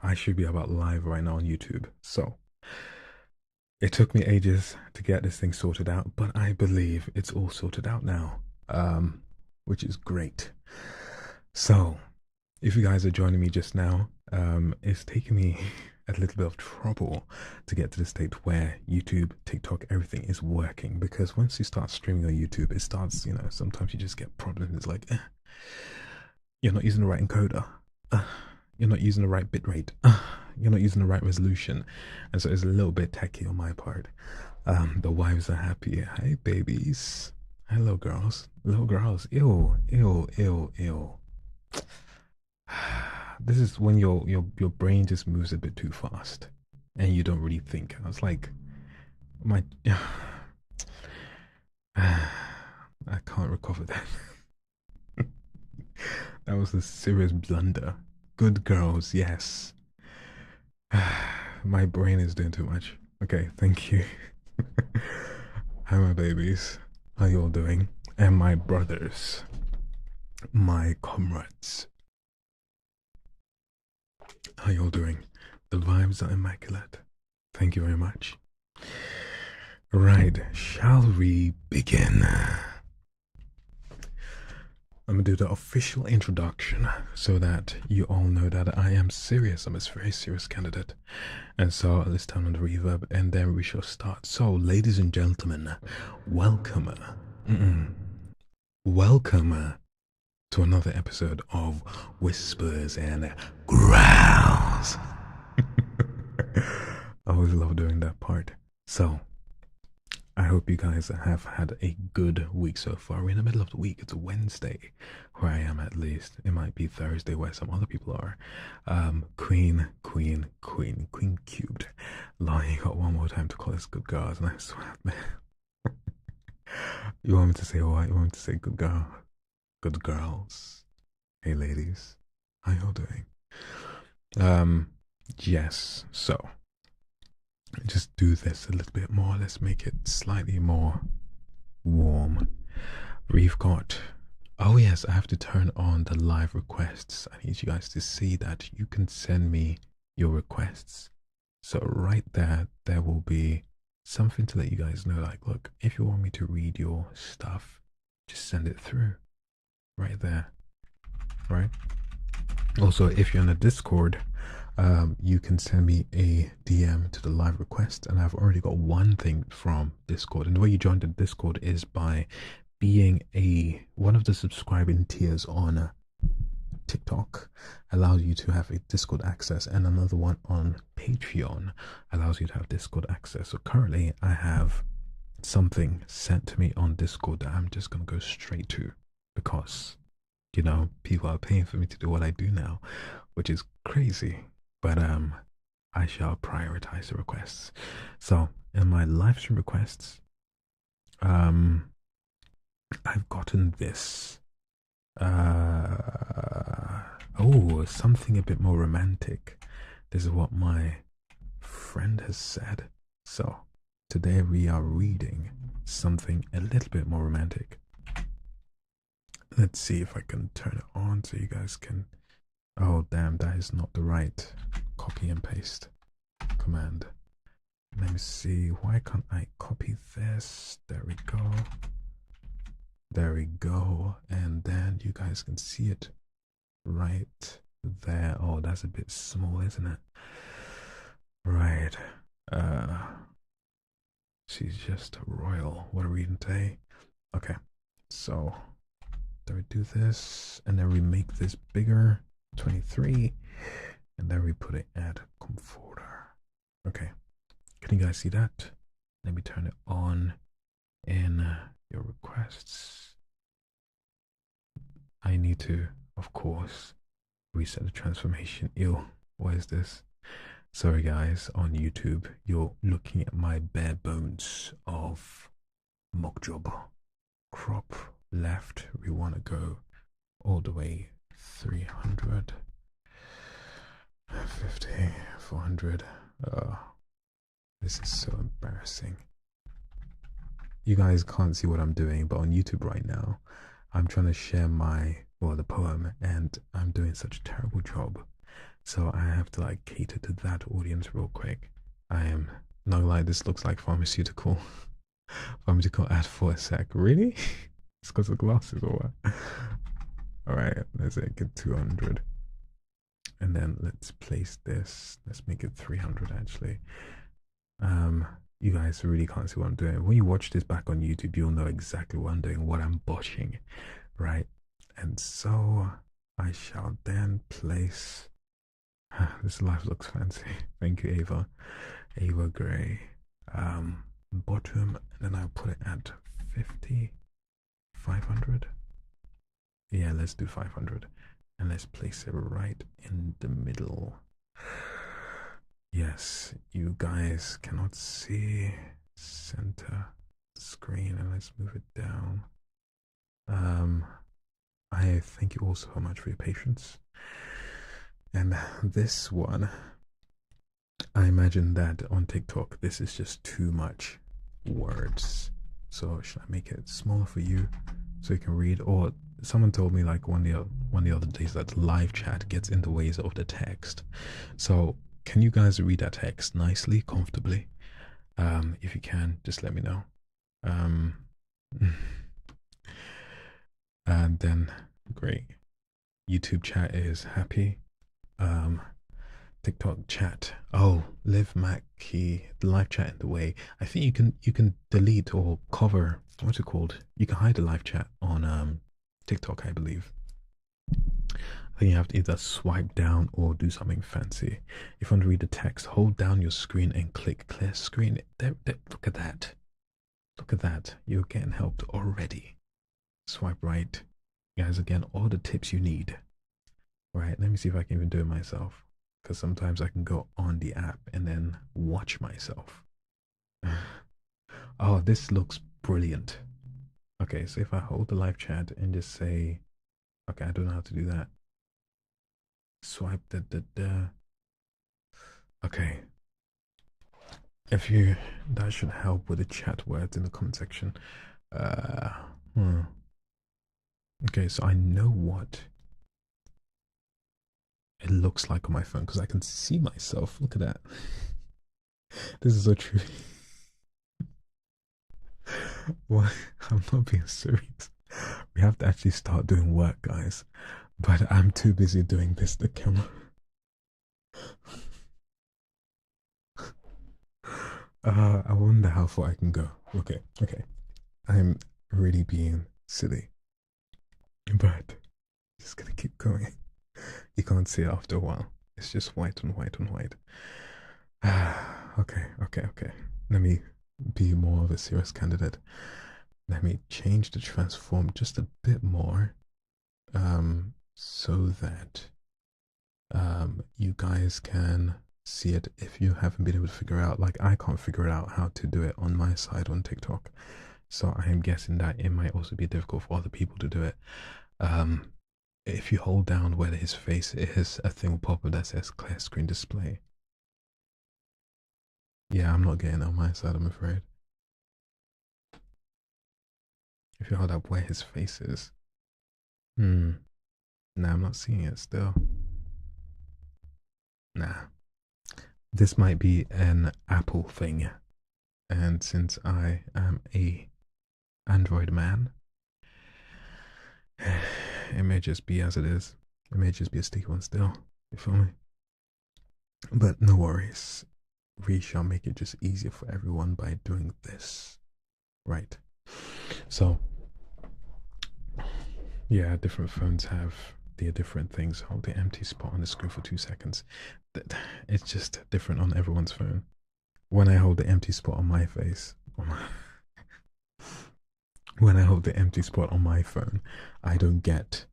I should be about live right now on YouTube. So it took me ages to get this thing sorted out, but I believe it's all sorted out now, which is great. So if you guys are joining me just now, it's taken me a little bit of trouble to get to the state where YouTube, TikTok, everything is working. Because once you start streaming on YouTube, it starts, sometimes you just get problems. It's like, you're not using the right encoder. You're not using the right bitrate. You're not using the right resolution. And so it's a little bit techy on my part. The wives are happy. Hi, babies. Hello, girls. Little girls. Ew, ew, ew, ew. This is when your brain just moves a bit too fast and you don't really think. I was like, my I can't recover that. That was a serious blunder. Good girls, yes. My brain is doing too much. Okay, thank you. Hi, my babies. How you all doing? And my brothers, my comrades. How you all doing? The vibes are immaculate. Thank you very much. Right, shall we begin? I'm gonna do the official introduction so that you all know that I am serious. I'm a very serious candidate. And so let's turn on the reverb and then we shall start. So, ladies and gentlemen, welcome. Welcome to another episode of Whispers and Growls. I always love doing that part. So, I hope you guys have had a good week so far. We're in the middle of the week. It's a Wednesday, where I am at least. It might be Thursday where some other people are. Queen cubed. Lying got one more time to call us good girls, and I swear, man. You want me to say what? You want me to say good girl? Good girls. Hey ladies, how y'all doing? Yes, so just do this a little bit more. Let's make it slightly more warm. We've got, oh yes, I have to turn on the live requests. I need you guys to see that you can send me your requests. So right there will be something to let you guys know, like, look, if you want me to read your stuff, just send it through right there, right? Also, if you're in a Discord, you can send me a DM to the live request, and I've already got one thing from Discord. And the way you join the Discord is by being one of the subscribing tiers on TikTok allows you to have a Discord access, and another one on Patreon allows you to have Discord access. So currently I have something sent to me on Discord that I'm just gonna go straight to, because people are paying for me to do what I do now, which is crazy. But I shall prioritize the requests. So in my live stream requests, I've gotten this. Something a bit more romantic. This is what my friend has said. So today we are reading something a little bit more romantic. Let's see if I can turn it on so you guys can. Oh damn, that is not the right copy and paste command. Let me see, why can't I copy this? There we go. There we go. And then you guys can see it right there. Oh, that's a bit small, isn't it? Right. She's just royal. What a reading day. Okay, so then we do this, and then we make this bigger, 23, and then we put it at comforter. Okay, can you guys see that? Let me turn it on in your requests. I need to, of course, reset the transformation. Ew, what is this? Sorry guys, on YouTube, you're looking at my bare bones of mock job. Crop left, we want to go all the way 300, 50, 400. This is so embarrassing. You guys can't see what I'm doing, but on YouTube right now, I'm trying to share the poem, and I'm doing such a terrible job So I have to like cater to that audience real quick. I am not gonna lie, this looks like pharmaceutical ad for a sec. Really? It's because of glasses or what? All right, let's get 200. And then let's place this. Let's make it 300 actually. You guys really can't see what I'm doing. When you watch this back on YouTube, you'll know exactly what I'm doing, what I'm botching, right? And so I shall then place. This life looks fancy. Thank you, Ava. Ava Gray. Bottom, and then I'll put it at 50, 500. Yeah, let's do 500. And let's place it right in the middle. Yes, you guys cannot see. Center screen, and let's move it down. I thank you all so much for your patience. And this one, I imagine that on TikTok, this is just too much words. So should I make it smaller for you so you can read? Or someone told me like one of the other days that live chat gets in the ways of the text. So can you guys read that text nicely, comfortably? If you can, just let me know. And then great. YouTube chat is happy. TikTok chat. Oh, Liv Mackie, the live chat in the way. I think you can delete or cover, what's it called? You can hide the live chat on TikTok, I believe. I think you have to either swipe down or do something fancy. If you want to read the text, hold down your screen and click clear screen. Look at that. Look at that. You're getting helped already. Swipe right. Guys, again, all the tips you need. Right, let me see if I can even do it myself. Because sometimes I can go on the app and then watch myself. Oh, this looks brilliant. Okay, so if I hold the live chat and just say, okay, I don't know how to do that. Swipe the. Okay. If you, that should help with the chat words in the comment section. Okay, so I know what it looks like on my phone because I can see myself. Look at that. This is so true. What? I'm not being serious. We have to actually start doing work, guys. But I'm too busy doing this to the camera. I wonder how far I can go. Okay. I'm really being silly. But just gonna keep going. You can't see it after a while. It's just white on white on white. Okay. Let me be more of a serious candidate. Let me change the transform just a bit more. So that you guys can see it if you haven't been able to figure out, like I can't figure out how to do it on my side on TikTok. So I am guessing that it might also be difficult for other people to do it. If you hold down where his face is, a thing will pop up that says clear screen display. Yeah, I'm not getting it on my side, I'm afraid. If you hold up where his face is. Nah, I'm not seeing it still. Nah. This might be an Apple thing. And since I am a Android man, it may just be as it is. It may just be a sticky one still. You feel me? But no worries. We shall make it just easier for everyone by doing this. Right. So, yeah, different phones have their different things. Hold the empty spot on the screen for 2 seconds. It's just different on everyone's phone. When I hold the empty spot on my face, when I hold the empty spot on my phone, I don't get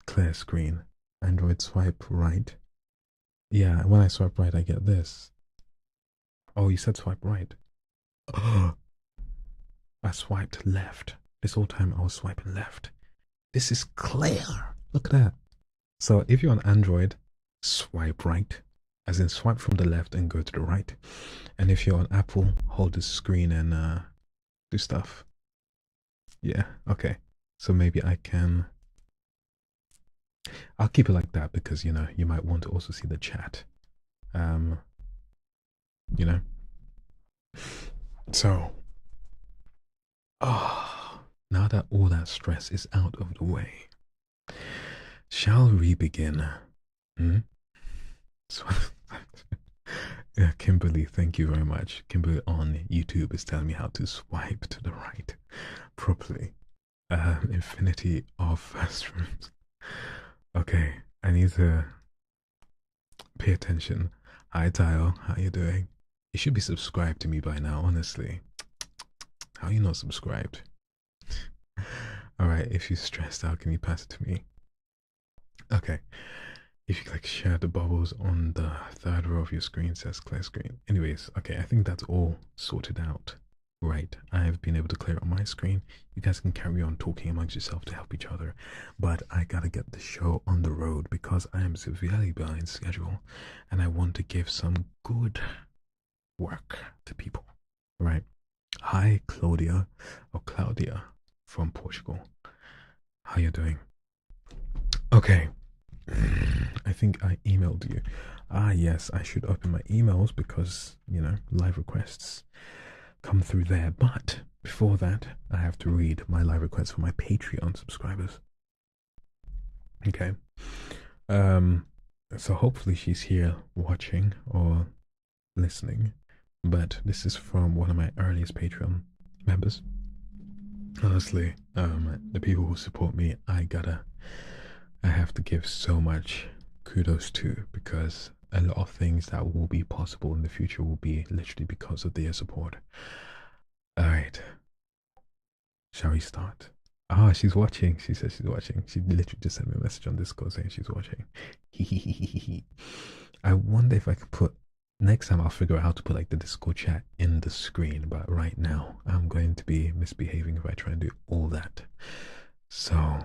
clear screen. Android swipe right. Yeah, when I swipe right, I get this. Oh, you said swipe right. I swiped left. This whole time I was swiping left. This is clear. Look at that. So if you're on Android, swipe right, as in swipe from the left and go to the right. And if you're on Apple, hold the screen and do stuff. Yeah, okay. So maybe I can I'll keep it like that because you might want to also see the chat. Um, you know. So, now that all that stress is out of the way, shall we begin? Hmm? So, yeah, Kimberly, thank you very much. Kimberly on YouTube is telling me how to swipe to the right properly. Infinity of first rooms. Okay, I need to pay attention. Hi, Tile. How you doing? You should be subscribed to me by now, honestly. How are you not subscribed? Alright, if you're stressed out, can you pass it to me? Okay. If you click share the bubbles on the third row of your screen says clear screen. Anyways, okay, I think that's all sorted out. Right, I have been able to clear on my screen. You guys can carry on talking amongst yourself to help each other. But I gotta get the show on the road because I am severely behind schedule and I want to give some good work to people. Right. Hi Claudia or Claudia from Portugal. How you doing? Okay. I think I emailed you. Ah, yes, I should open my emails because, live requests come through there. But before that, I have to read my live requests for my Patreon subscribers. Okay. So hopefully she's here watching or listening. But this is from one of my earliest Patreon members. Honestly, the people who support me, I have to give so much kudos to because a lot of things that will be possible in the future will be literally because of their support. Alright. Shall we start? Ah, she's watching. She says she's watching. She literally just sent me a message on Discord saying she's watching. I wonder if I could put next time I'll figure out how to put like the Discord chat in the screen, but right now I'm going to be misbehaving if I try and do all that. So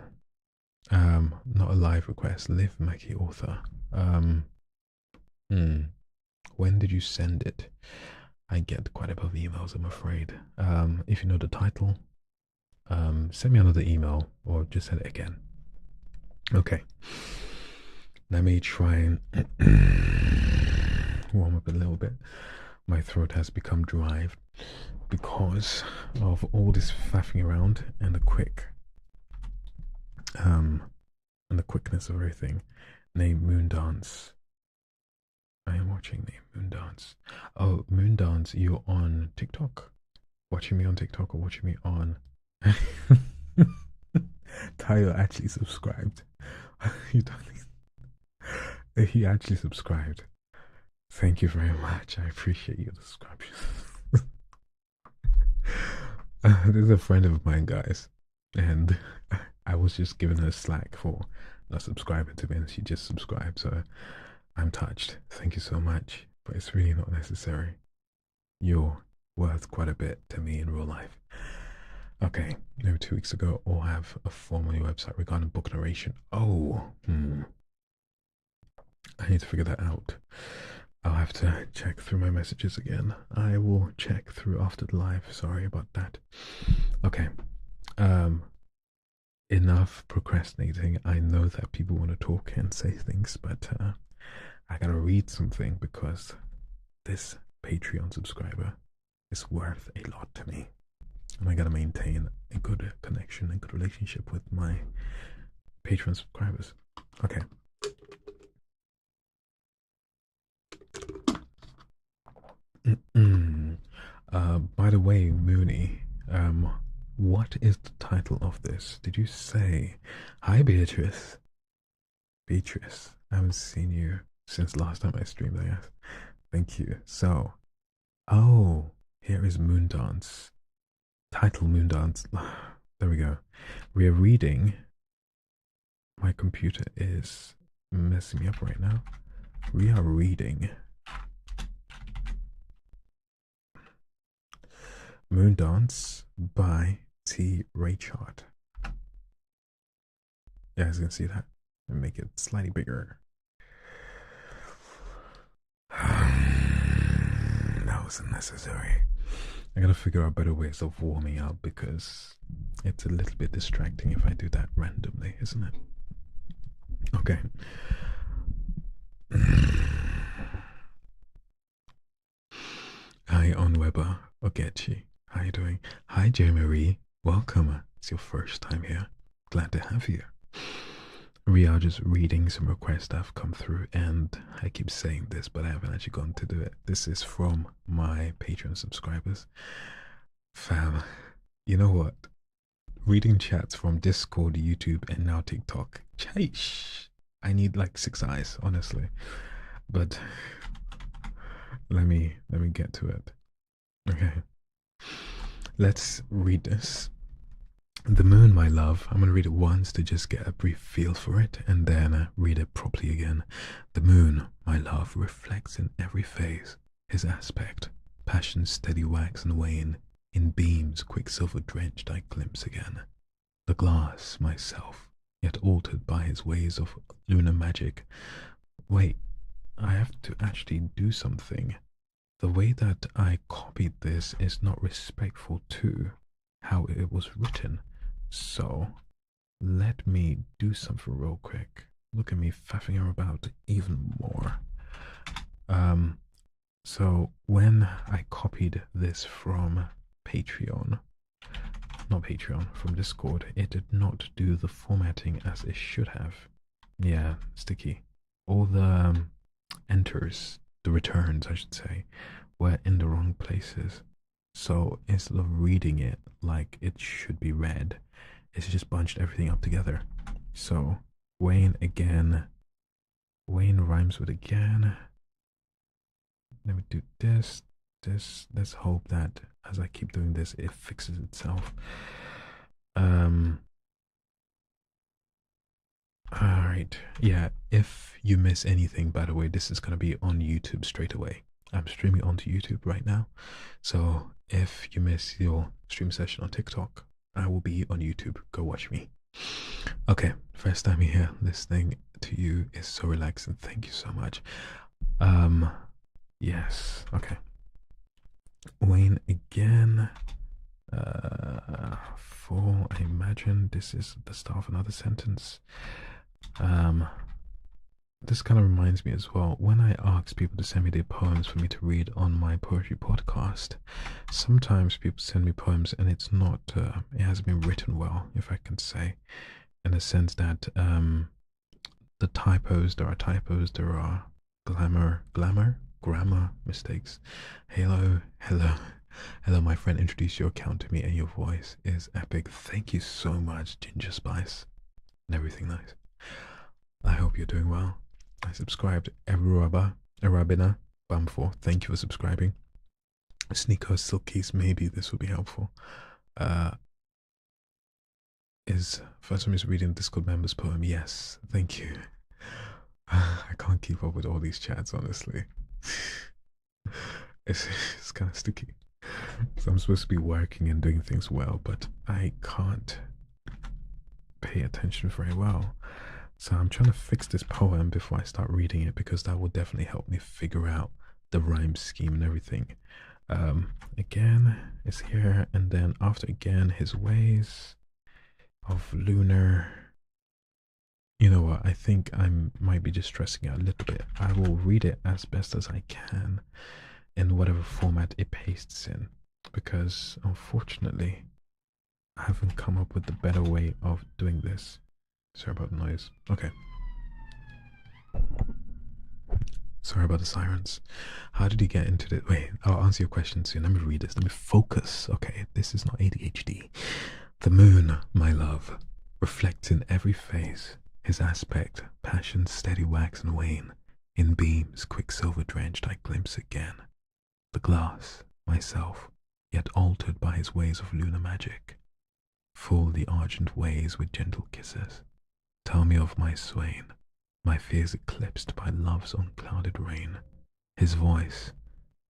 not a live request. Live Mackie author. When did you send it? I get quite a bit of emails, I'm afraid. If you know the title, send me another email or just send it again. Okay. Let me try and warm up a little bit. My throat has become dry because of all this faffing around and the quickness of everything. Name Moondance. I am watching Name Moondance. Oh, Moondance, you're on TikTok? Watching me on TikTok or watching me on Tayo actually subscribed. You don't think he actually subscribed. Thank you very much. I appreciate your subscription. This is a friend of mine, guys, and I was just giving her slack for not subscribing to me, and she just subscribed. So I'm touched. Thank you so much, but it's really not necessary. You're worth quite a bit to me in real life. Okay, maybe 2 weeks ago, or have a form on your website regarding book narration. Oh, I need to figure that out. I'll have to check through my messages again. I will check through after the live. Sorry about that. Okay. Enough procrastinating. I know that people want to talk and say things, but I gotta read something because this Patreon subscriber is worth a lot to me. And I gotta maintain a good connection and good relationship with my Patreon subscribers. Okay. By the way, Mooney, what is the title of this? Did you say? Hi, Beatrice. Beatrice, I haven't seen you since last time I streamed, I guess. Thank you. So, oh, here is Moondance. Title Moondance. There we go. We are reading. My computer is messing me up right now. We are reading Moondance by T. Raychard. You guys can see that and make it slightly bigger. That was unnecessary. I gotta figure out better ways of warming up because it's a little bit distracting if I do that randomly, isn't it? Okay. Hi, on Weber Ogechi. How you doing? Hi, J Marie. Welcome. It's your first time here. Glad to have you. We are just reading some requests that have come through, and I keep saying this, but I haven't actually gotten to do it. This is from my Patreon subscribers. Fam, you know what? Reading chats from Discord, YouTube, and now TikTok. Chaish. I need like 6 eyes, honestly. But let me get to it. Okay. Let's read this. The Moon, my love. I'm gonna read it once to just get a brief feel for it, and then read it properly again. The moon, my love, reflects in every phase his aspect. Passion's steady wax and wane. In beams, quicksilver drenched, I glimpse again. The glass, myself, yet altered by his ways of lunar magic. Wait, I have to actually do something. The way that I copied this is not respectful to how it was written. So, let me do something real quick. Look at me faffing about even more. So when I copied this from Patreon, not Patreon, from Discord, it did not do the formatting as it should have. Yeah, sticky. All the enters, the returns, I should say, were in the wrong places. So instead of reading it like it should be read, it's just bunched everything up together. So Wayne again. Wayne rhymes with again. Let me do this. Let's hope that as I keep doing this, it fixes itself. Alright. Yeah, if you miss anything, by the way, this is gonna be on YouTube straight away. I'm streaming onto YouTube right now. So if you miss your stream session on TikTok, I will be on YouTube. Go watch me. Okay, first time here listening to you is so relaxing. Thank you so much. Yes, okay. Wayne again. For I imagine this is the start of another sentence. This kind of reminds me as well, when I ask people to send me their poems for me to read on my poetry podcast, sometimes people send me poems and it's not, it hasn't been written well, if I can say, in the sense that the typos, there are grammar mistakes. Hello, my friend, introduce your account to me and your voice is epic. Thank you so much, Ginger Spice, and everything nice. I hope you're doing well. I subscribed. Erabina Bam4. Thank you for subscribing. Sneeko Silkies, maybe this will be helpful. Is first time is reading Discord members' poem. Yes, thank you. I can't keep up with all these chats, honestly. It's kind of sticky. So I'm supposed to be working and doing things well, but I can't pay attention very well. So I'm trying to fix this poem before I start reading it, because that will definitely help me figure out the rhyme scheme and everything. Again is here, and then after again, his ways of lunar. You know what? I think I might be just stressing out a little bit. I will read it as best as I can in whatever format it pastes in, because unfortunately I haven't come up with the better way of doing this. Sorry about the noise. Okay. Sorry about the sirens. How did you get into it? Wait, I'll answer your question soon. Let me read this. Let me focus. Okay, this is not ADHD. The moon, my love, reflects in every phase his aspect, passion's steady wax and wane. In beams, quicksilver drenched, I glimpse again. The glass, myself, yet altered by his ways of lunar magic. Full the argent ways with gentle kisses. Tell me of my swain, my fears eclipsed by love's unclouded rain. His voice,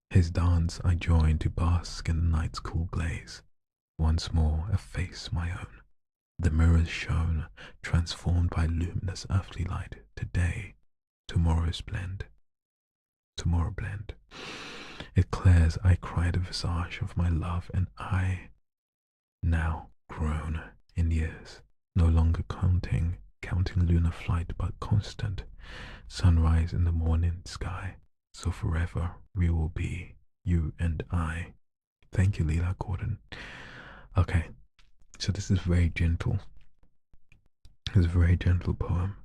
his dance I join to bask in the night's cool glaze. Once more a face my own. The mirrors shone, transformed by luminous earthly light. Today, tomorrow blend. It clears, I cry the visage of my love, and I, now grown in years, no longer counting counting lunar flight, but constant sunrise in the morning sky. So forever we will be, you and I. Thank you, Leela Gordon. Okay, so this is very gentle. It's a very gentle poem.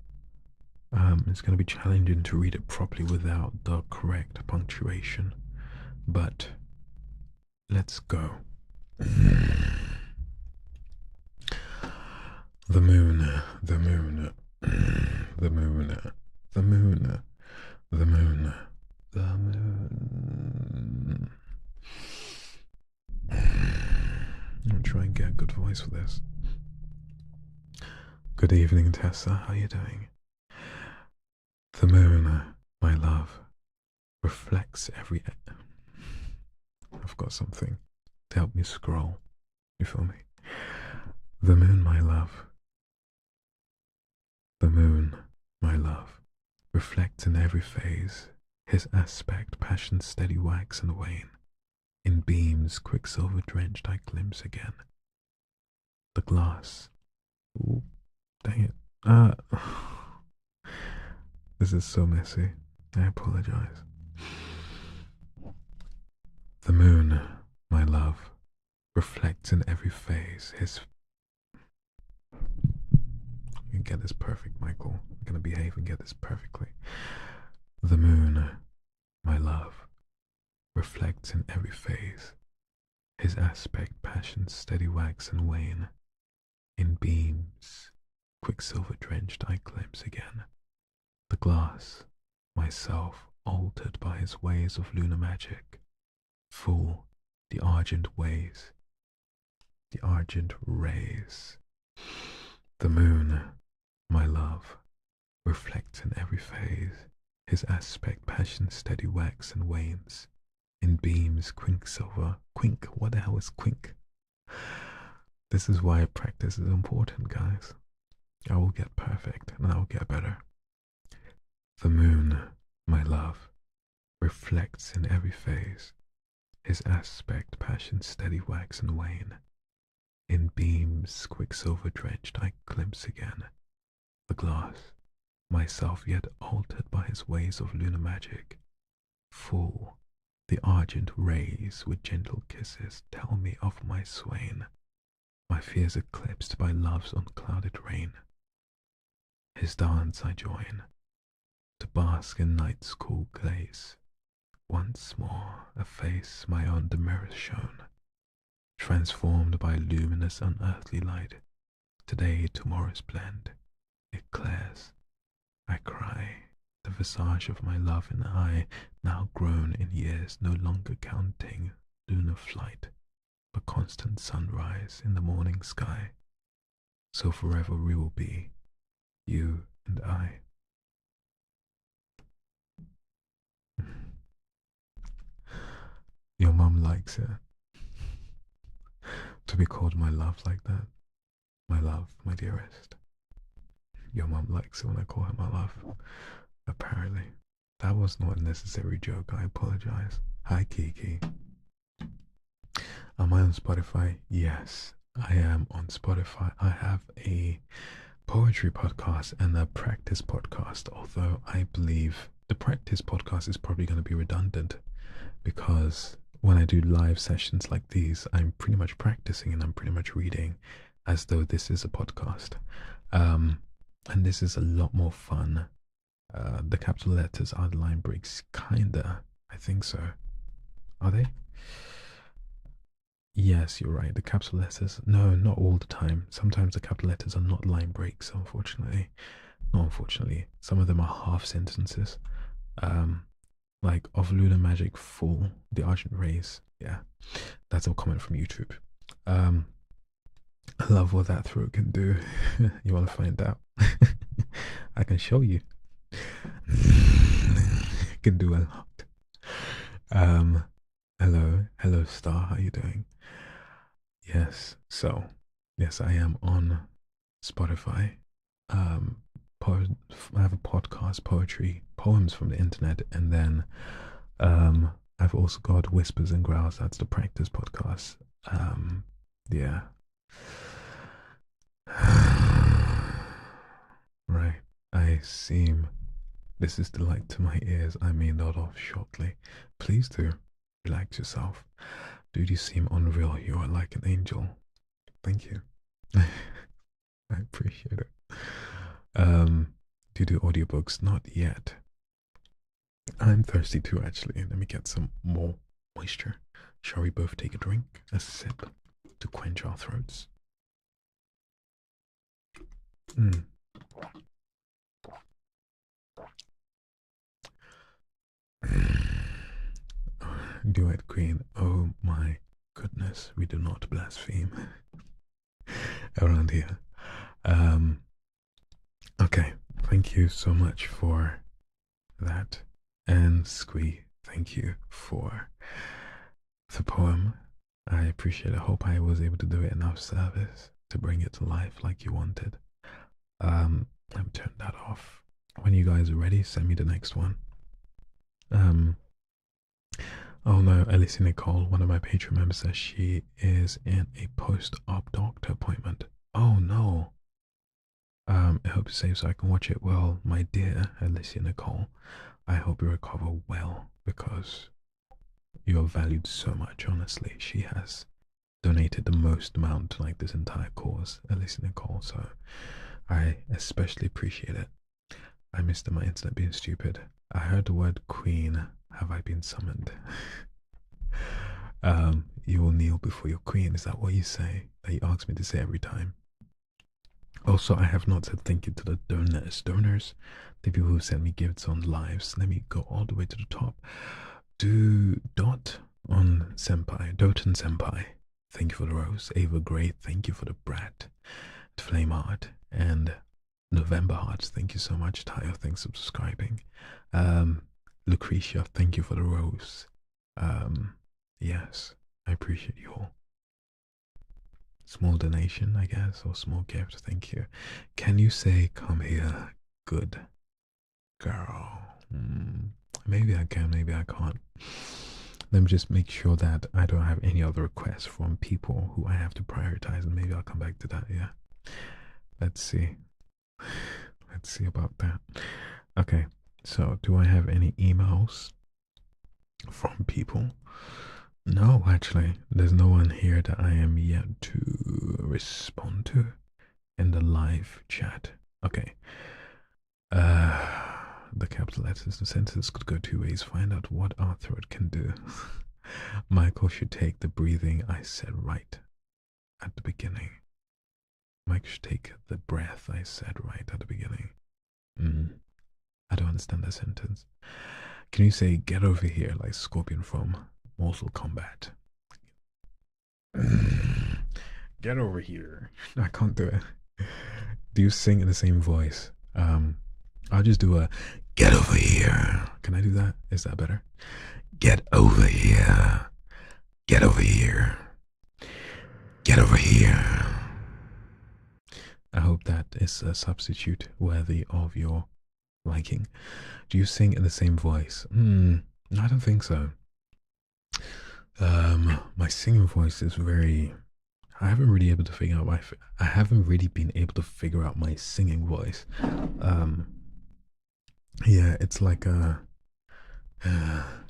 It's going to be challenging to read it properly without the correct punctuation, but let's go. The moon, the moon, the moon, the moon, the moon, the moon. I'm trying to get a good voice for this. Good evening, Tessa. How are you doing? The moon, my love, reflects every. I've got something to help me scroll. You feel me? The moon, my love. The moon, my love, reflects in every phase his aspect, passion's steady wax and wane. In beams, quicksilver drenched, I glimpse again the glass. Ooh, dang it. This is so messy. I apologize. The moon, my love, reflects in every phase his. You get this perfect, Michael. I'm gonna behave and get this perfectly. The moon, my love, reflects in every phase his aspect, passion's steady wax and wane. In beams, quicksilver drenched, I glimpse again the glass, myself altered by his ways of lunar magic. Full, the argent ways, the argent rays. The moon, my love, reflects in every phase his aspect, passion, steady wax and wanes. In beams, quicksilver, quink, what the hell is quink? This is why practice is important, guys. I will get perfect and I will get better. The moon, my love, reflects in every phase his aspect, passion, steady wax and wane. In beams, quicksilver drenched, I glimpse again the glass, myself yet altered by his ways of lunar magic. Full, the argent rays with gentle kisses tell me of my swain, my fears eclipsed by love's unclouded rain. His dance I join, to bask in night's cool glaze. Once more a face my own the mirror shone, transformed by luminous unearthly light. Today tomorrow's blend, it clears. I cry, the visage of my love and I, now grown in years, no longer counting lunar flight, but constant sunrise in the morning sky. So forever we will be, you and I. Your mum likes it. To be called my love like that. My love, my dearest. Your mum likes it when I call her my love. Apparently. That was not a necessary joke. I apologize. Hi, Kiki. Am I on Spotify? Yes, I am on Spotify. I have a poetry podcast and a practice podcast, although I believe the practice podcast is probably going to be redundant because when I do live sessions like these, I'm pretty much practicing and I'm pretty much reading as though this is a podcast. And this is a lot more fun. The capital letters are the line breaks, kinda. I think so. Are they? Yes, you're right. The capital letters, no, not all the time. Sometimes the capital letters are not line breaks, unfortunately. Not unfortunately. Some of them are half sentences. Like of lunar magic full, the argent rays. Yeah, that's a comment from YouTube. I love what that throat can do. You want to find out? I can show you. It can do a lot. Hello Star, how you doing? Yes, so yes, I am on Spotify. I have a podcast, poetry, poems from the internet, and then I've also got Whispers and Growls. That's the practice podcast. Yeah. I seem this is delight to my ears. I may nod off shortly. Please do relax yourself. Dude, you seem unreal. You are like an angel. Thank you. I appreciate it. Do you do audiobooks? Not yet. I'm thirsty too, actually. Let me get some more moisture. Shall we both take a drink, a sip, to quench our throats? Mm. Duet Queen, oh my goodness, we do not blaspheme around here. Okay, thank you so much for that. And Squee, thank you for the poem. I appreciate it. I hope I was able to do it enough service to bring it to life like you wanted. I've turned that off. When you guys are ready, send me the next one. Oh no, Alicia Nicole, one of my Patreon members, says she is in a post-op doctor appointment. Oh no. I hope you're safe so I can watch it. Well, my dear Alicia Nicole, I hope you recover well because you are valued so much, honestly. She has donated the most amount to like this entire cause, Alicia Nicole, so I especially appreciate it. I missed my internet being stupid. I heard the word queen. Have I been summoned? You will kneel before your queen. Is that what you say? That you ask me to say every time? Also, I have not said thank you to the donors, the people who sent me gifts on lives. Let me go all the way to the top. Do Dot on Senpai, Doten Senpai, thank you for the rose. Ava Gray, thank you for the brat. Flame Heart and November Hearts, thank you so much. Tayo, thanks for subscribing. Lucretia, thank you for the rose. Yes, I appreciate you all. Small donation, I guess, or small gift, thank you. Can you say, come here, good girl? Maybe I can, maybe I can't. Let me just make sure that I don't have any other requests from people who I have to prioritize, and maybe I'll come back to that, yeah. Let's see. Let's see about that. Okay, so do I have any emails from people? No, actually, there's no one here that I am yet to respond to in the live chat. Okay. The capital letters, the sentences could go two ways. Find out what our throat can do. Michael should take the breathing I said right at the beginning. Mike should take the breath I said right at the beginning. I don't understand that sentence. Can you say get over here like Scorpion from Mortal Kombat? Get over here. I can't do it. Do you sing in the same voice? I'll just do a get over here. Can I do that? Is that better? Get over here. Get over here. Get over here. I hope that is a substitute worthy of your liking. Do you sing in the same voice? I don't think so. My singing voice is very. I haven't really able to figure out I haven't really been able to figure out my singing voice. Yeah, it's like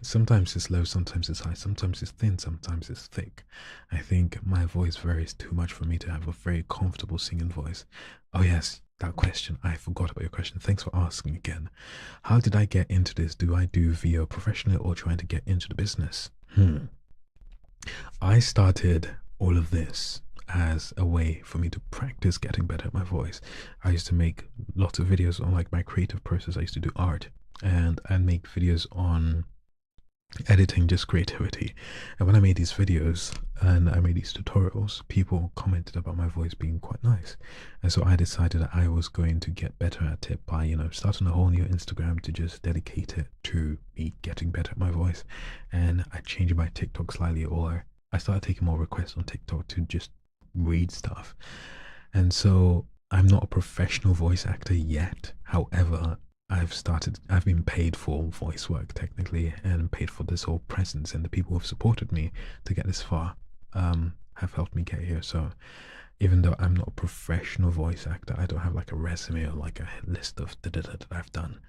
sometimes it's low, sometimes it's high, sometimes it's thin, sometimes it's thick. I think my voice varies too much for me to have a very comfortable singing voice. Oh yes, that question. I forgot about your question. Thanks for asking again. How did I get into this? Do I do VO professionally or trying to get into the business? I started all of this as a way for me to practice getting better at my voice. I used to make lots of videos on like my creative process. I used to do art and I'd make videos on editing, just creativity. And when I made these videos and I made these tutorials, people commented about my voice being quite nice. And so I decided that I was going to get better at it by, starting a whole new Instagram to just dedicate it to me getting better at my voice. And I changed my TikTok slightly, or I started taking more requests on TikTok to just read stuff. And so I'm not a professional voice actor yet. However, I've been paid for voice work technically, and paid for this whole presence, and the people who have supported me to get this far have helped me get here. So even though I'm not a professional voice actor, I don't have like a resume or like a list of that I've done.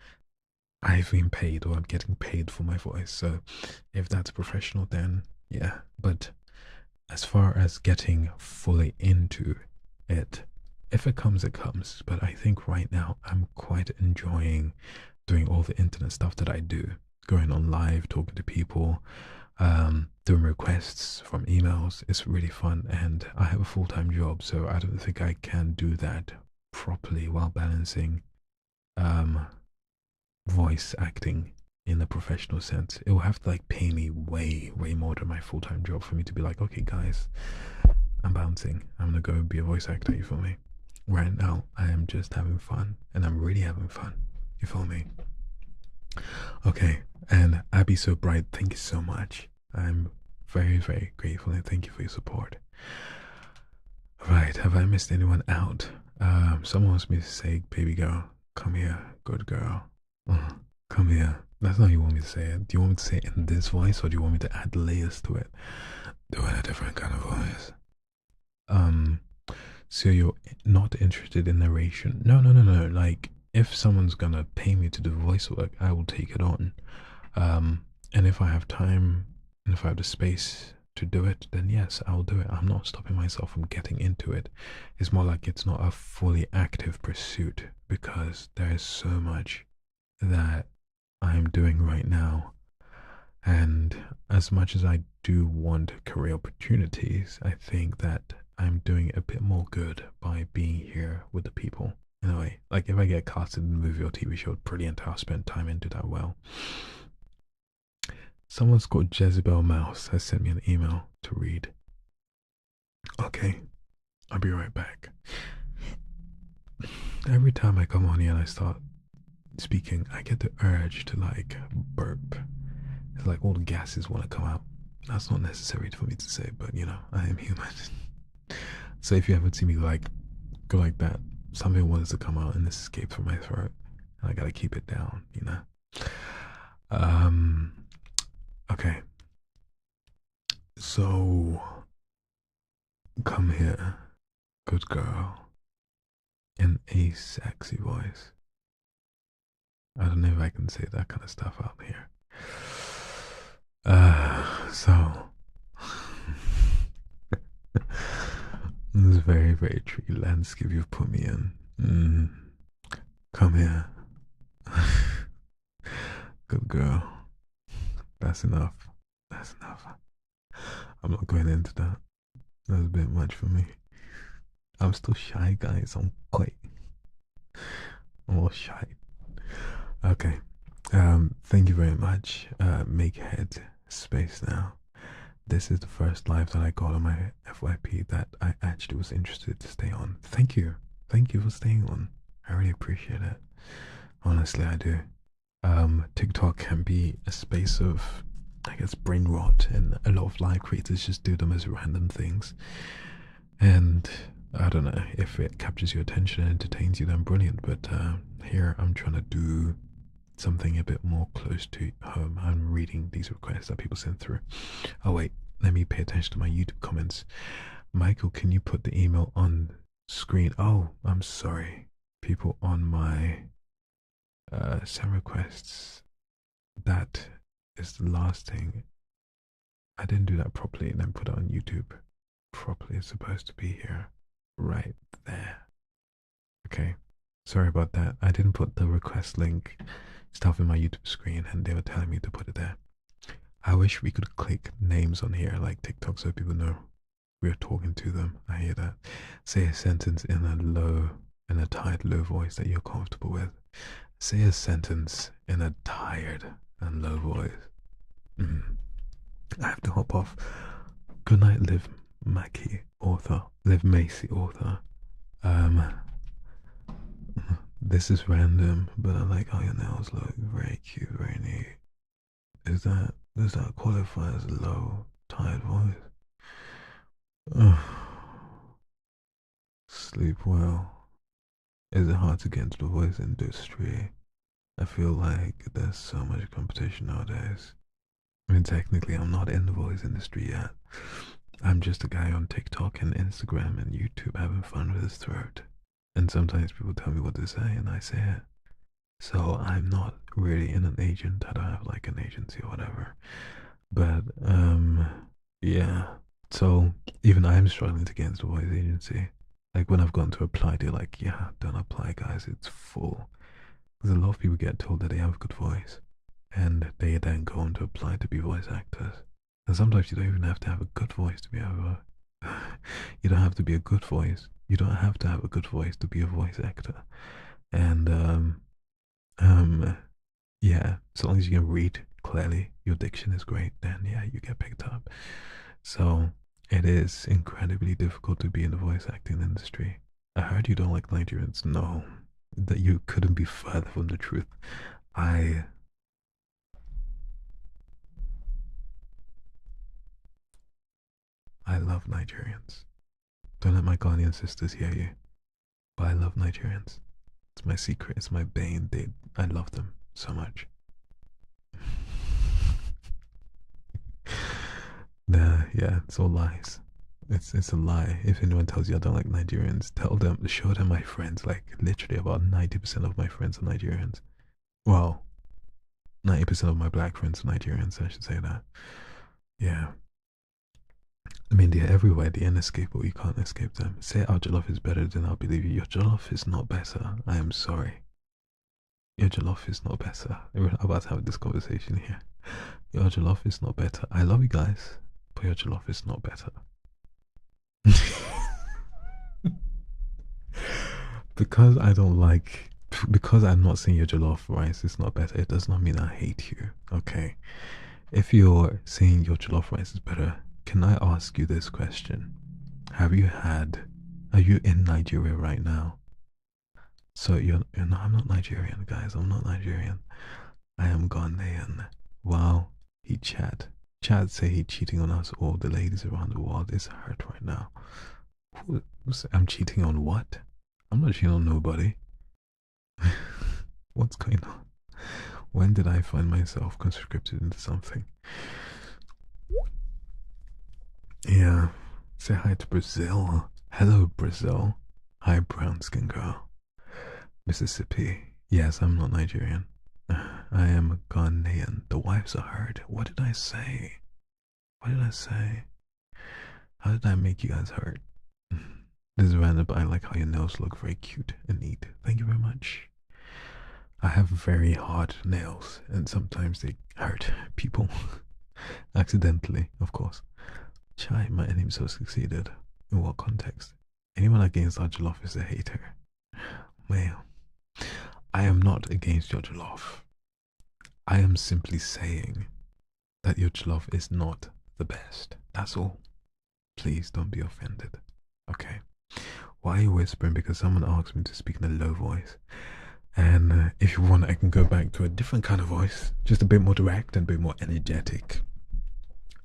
I've been paid, or I'm getting paid for my voice. So if that's professional, then yeah. But as far as getting fully into it, if it comes, it comes. But I think right now I'm quite enjoying doing all the internet stuff that I do, going on live, talking to people, doing requests from emails. It's really fun, and I have a full-time job, so I don't think I can do that properly while balancing um, voice acting in a professional sense. It will have to like pay me way, way more than my full-time job for me to be like, okay, guys, I'm bouncing. I'm gonna go be a voice actor. You feel me? Right now, I am just having fun, and I'm really having fun. You feel me? Okay, and Abby So Bright, thank you so much. I'm very, very grateful, and thank you for your support. Right, have I missed anyone out? Someone wants me to say, baby girl, come here, good girl. Come here. That's not how you want me to say it. Do you want me to say it in this voice, or do you want me to add layers to it? Do it in a different kind of voice. So you're not interested in narration? No, no, no, no. Like, if someone's gonna pay me to do voice work, I will take it on. And if I have time and if I have the space to do it, then yes, I'll do it. I'm not stopping myself from getting into it. It's more like it's not a fully active pursuit, because there is so much that I'm doing right now. And as much as I do want career opportunities, I think that I'm doing a bit more good by being here with the people. In a way, like if I get casted in a movie or TV show, brilliant, I'll spend time into that well. Someone's called Jezebel Mouse has sent me an email to read. Okay, I'll be right back. Every time I come on here and I start speaking, I get the urge to like burp. It's like all the gases want to come out. That's not necessary for me to say, but you know, I am human. So if you haven't seen me like go like that, something wants to come out and escape from my throat, and I gotta keep it down, you know. Okay. So come here, good girl, in a sexy voice. I don't know if I can say that kind of stuff out here. So this very, very tricky landscape you've put me in. Come here. Good girl. That's enough. That's enough. I'm not going into that. That's a bit much for me. I'm still shy, guys. I'm a little shy. Okay. Thank you very much. Make head space now. This is the first live that I got on my FYP that I actually was interested to stay on. Thank you. Thank you for staying on. I really appreciate it. Honestly, I do. TikTok can be a space of, I guess, brain rot, and a lot of live creators just do them as random things. And I don't know, if it captures your attention and entertains you, then brilliant. But here I'm trying to do something a bit more close to home. I'm reading these requests that people send through. Oh wait, let me pay attention to my YouTube comments. Michael, can you put the email on screen? Oh, I'm sorry. People on my send requests. That is the last thing. I didn't do that properly and then put it on YouTube properly. It's supposed to be here, right there. Okay, sorry about that. I didn't put the request link stuff in my YouTube screen, and they were telling me to put it there. I wish we could click names on here like TikTok so people know we're talking to them. I hear that. Say a sentence in a tired, low voice that you're comfortable with. Say a sentence in a tired and low voice. I have to hop off. Good night, Liv Mackey, author. Liv Macy, author. This is random, but I like how your nails look. Very cute, very neat. Does that qualify as a low, tired voice? Sleep well. Is it hard to get into the voice industry? I feel like there's so much competition nowadays. I mean, technically, I'm not in the voice industry yet, I'm just a guy on TikTok and Instagram and YouTube having fun with his throat. And sometimes people tell me what to say and I say it. So I'm not really in an agent. I don't have like an agency or whatever. But yeah. So even I'm struggling to get into the voice agency. Like when I've gone to apply, they're like, yeah, don't apply, guys. It's full. Because a lot of people get told that they have a good voice, and they then go on to apply to be voice actors. And sometimes you don't even have to have a good voice to be able. You don't have to be a good voice. You don't have to have a good voice to be a voice actor. And yeah, so long as you can read clearly, your diction is great, then yeah, you get picked up. So it is incredibly difficult to be in the voice acting industry. I heard you don't like Nigerians. No, that you couldn't be further from the truth. I I love Nigerians. Don't let my Ghanaian sisters hear you. But I love Nigerians. It's my secret. It's my bane. I love them so much. Nah, yeah, it's all lies. It's a lie. If anyone tells you I don't like Nigerians, tell them, show them my friends. Like literally about 90% of my friends are Nigerians. Well, 90% of my black friends are Nigerians, I should say that. Yeah. I mean, they're everywhere. They're inescapable. You can't escape them. Say our jollof is better, then I'll believe you. Your jollof is not better. I am sorry. Your jollof is not better. We're about to have this conversation here. Your jollof is not better. I love you guys, but your jollof is not better. Because I don't like, because I'm not saying your jollof rice is not better, it does not mean I hate you, okay? If you're saying your jollof rice is better, can I ask you this question? Are you in Nigeria right now? So you're no, I'm not Nigerian, guys. I'm not Nigerian. I am Ghanaian. Wow, Chad say he cheating on us. All the ladies around the world is hurt right now. I'm cheating on what? I'm not cheating on nobody. What's going on? When did I find myself conscripted into something? Yeah. Say hi to Brazil. Hello, Brazil. Hi, brown skin girl. Mississippi. Yes, I'm not Nigerian. I am Ghanaian. The wives are hurt. What did I say? What did I say? How did I make you guys hurt? This is random, but I like how your nails look very cute and neat. Thank you very much. I have very hard nails, and sometimes they hurt people. Accidentally, of course. Chai, my enemy so succeeded. In what context? Anyone against our jollof is a hater. Well, I am not against your jollof. I am simply saying that your jollof is not the best. That's all. Please don't be offended. Okay. Why are you whispering? Because someone asked me to speak in a low voice. And if you want, I can go back to a different kind of voice, just a bit more direct and a bit more energetic.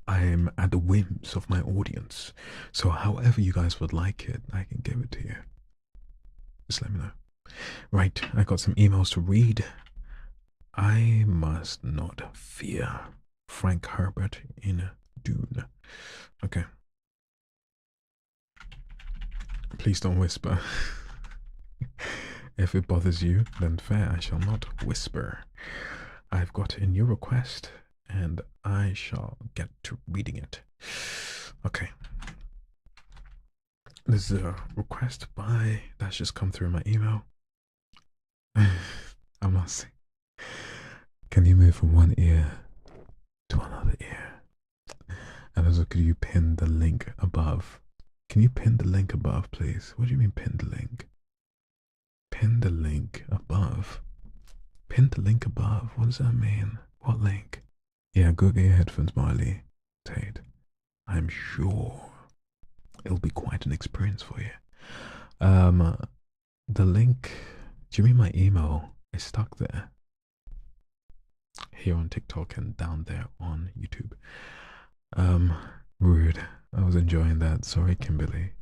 I am at the whims of my audience. So however you guys would like it, I can give it to you. Just let me know. Right, I got some emails to read. I must not fear. Frank Herbert in Dune. Okay. Please don't whisper. If it bothers you, then fair, I shall not whisper. I've got a new request, and I shall get to reading it. Okay. This is a request that's just come through my email. I'm not saying. Can you move from one ear to another ear? And also, could you pin the link above? Can you pin the link above, please? What do you mean pin the link? Pin the link above. Pin the link above. What does that mean? What link? Yeah, go get your headphones, Marley. Tate. I'm sure it'll be quite an experience for you. The link. Do you mean my email is stuck there? Here on TikTok and down there on YouTube. Rude. I was enjoying that. Sorry, Kimberly.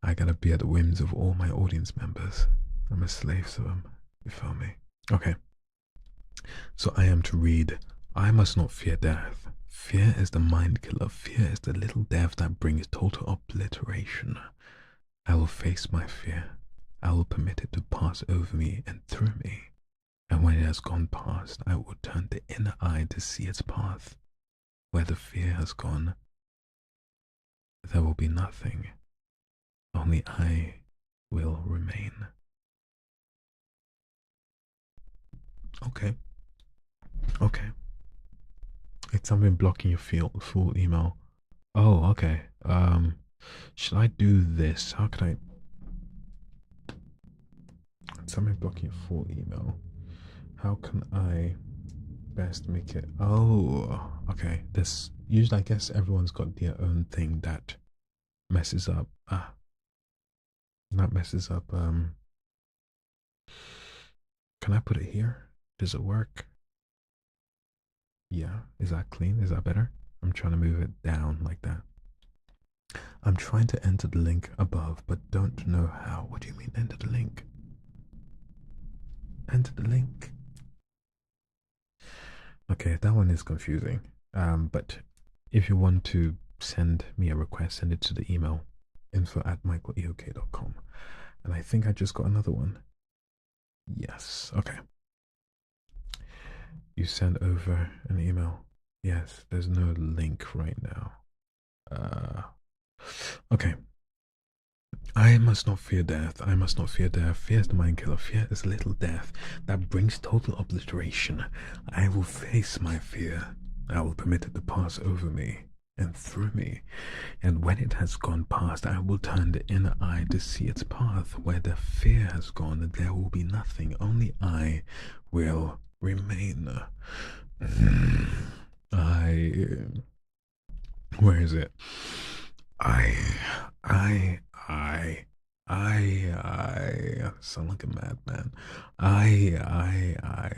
I gotta be at the whims of all my audience members. I'm a slave to them. You feel me? Okay. So I am to read I Must Not Fear Death Fear is the mind killer. Fear is the little death that brings total obliteration. I will face my fear. I will permit it to pass over me and through me. And when it has gone past, I will turn the inner eye to see its path. Where the fear has gone, there will be nothing. Only I will remain. Okay. Okay. It's something blocking your full email. Oh, okay. Should I do this? How can I? It's something blocking your full email. How can I best make it? Oh, okay. This usually, I guess, everyone's got their own thing that messes up. That messes up. Can I put it here? Does it work? Yeah. Is that clean? Is that better? I'm trying to move it down like that. I'm trying to enter the link above, but don't know how. What do you mean, enter the link? Enter the link. Okay, that one is confusing. But if you want to send me a request, send it to the email info@michaeleok.com. And I think I just got another one. Yes. Okay. You send over an email. Yes, there's no link right now. Okay. I must not fear death. I must not fear death. Fear is the mind killer. Fear is little death that brings total obliteration. I will face my fear. I will permit it to pass over me and through me. And when it has gone past, I will turn the inner eye to see its path. Where the fear has gone, there will be nothing. Only I will remain. Where is it? I sound like a madman. I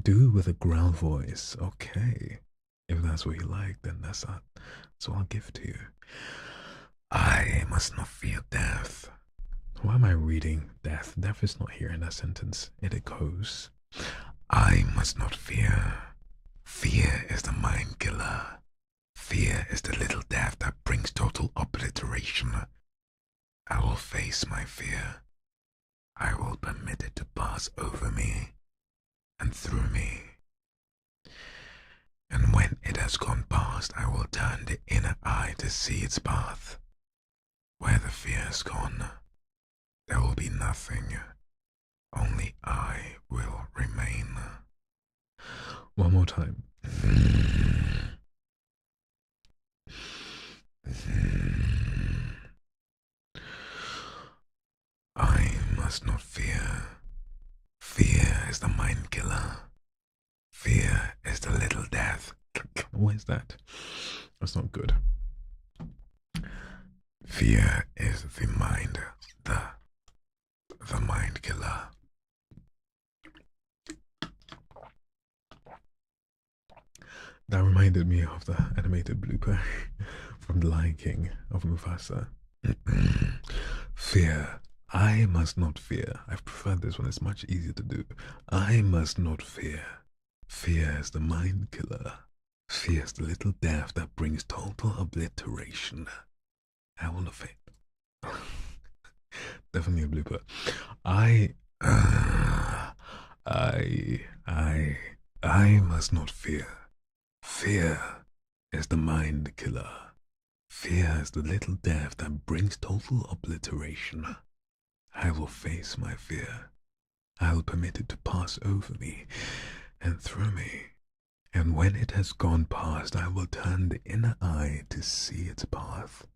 do with a growl voice. Okay. If that's what you like, then that's what I'll give to you. I must not fear death. Why am I reading death? Death is not here in that sentence. It goes. I must not fear. Fear is the mind killer. Fear is the little death that brings total obliteration. I will face my fear. I will permit it to pass over me and through me. And when it has gone past, I will turn the inner eye to see its path. Where the fear has gone, there will be nothing. Only I will remain. One more time. I must not fear. Fear is the mind killer. Fear is the little death. What is that? That's not good. Fear is the mind, the mind killer. That reminded me of the animated blooper from The Lion King of Mufasa. Fear. I must not fear. I've preferred this one. It's much easier to do. I must not fear. Fear is the mind killer. Fear is the little death that brings total obliteration. I will not fear. Definitely a blooper. I must not fear. Fear is the mind killer. Fear is the little death that brings total obliteration. I will face my fear. I will permit it to pass over me and through me. And when it has gone past, I will turn the inner eye to see its path.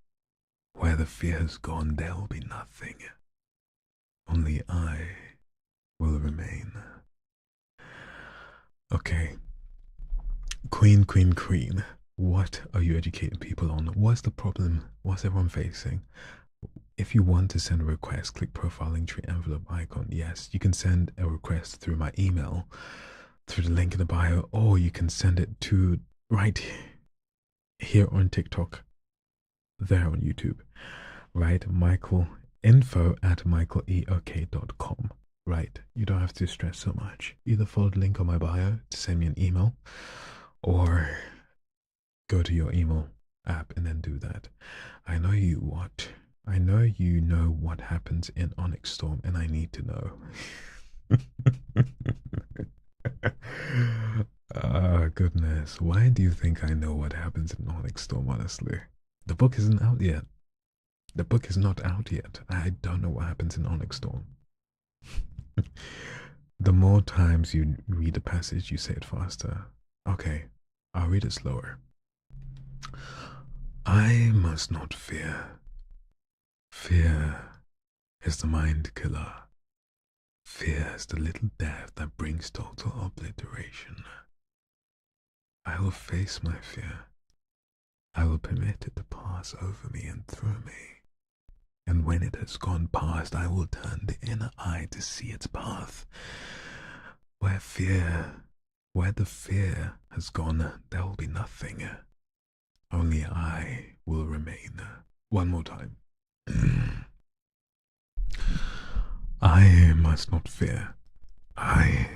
Where the fear has gone, there will be nothing. Only I will remain. Okay. Queen. What are you educating people on? What's the problem? What's everyone facing? If you want to send a request, click profile link tree envelope icon. Yes, you can send a request through my email, through the link in the bio, or you can send it to right here on TikTok, there on YouTube, right? info@michaeleok.com. Right, you don't have to stress so much. Either follow the link on my bio to send me an email, Or go to your email app and then do that. I know you what. I know you know what happens in Onyx Storm, and I need to know. Ah, goodness. Why do you think I know what happens in Onyx Storm, honestly? The book isn't out yet. The book is not out yet. I don't know what happens in Onyx Storm. The more times you read a passage, you say it faster. Okay, I'll read it slower. I must not fear. Fear is the mind killer. Fear is the little death that brings total obliteration. I will face my fear. I will permit it to pass over me and through me. And when it has gone past, I will turn the inner eye to see its path. Where the fear has gone, there will be nothing. Only I will remain. One more time. I must not fear. I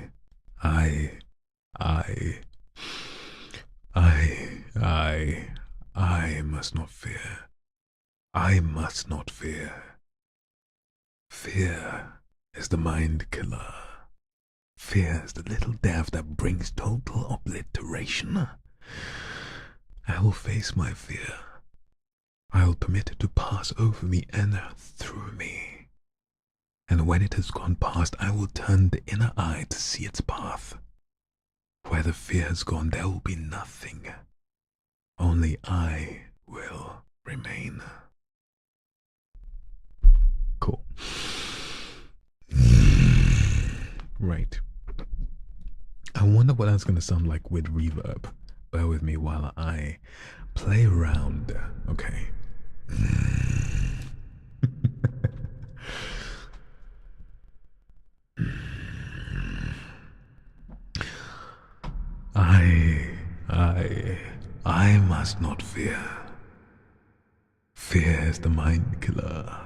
must not fear. I must not fear. Fear is the mind killer. Fear is the little death that brings total obliteration. I will face my fear. I will permit it to pass over me and through me. And when it has gone past, I will turn the inner eye to see its path. Where the fear has gone, there will be nothing. Only I will remain. Cool. Right. I wonder what that's going to sound like with reverb. Bear with me while I play around. Okay. I must not fear. Fear is the mind killer.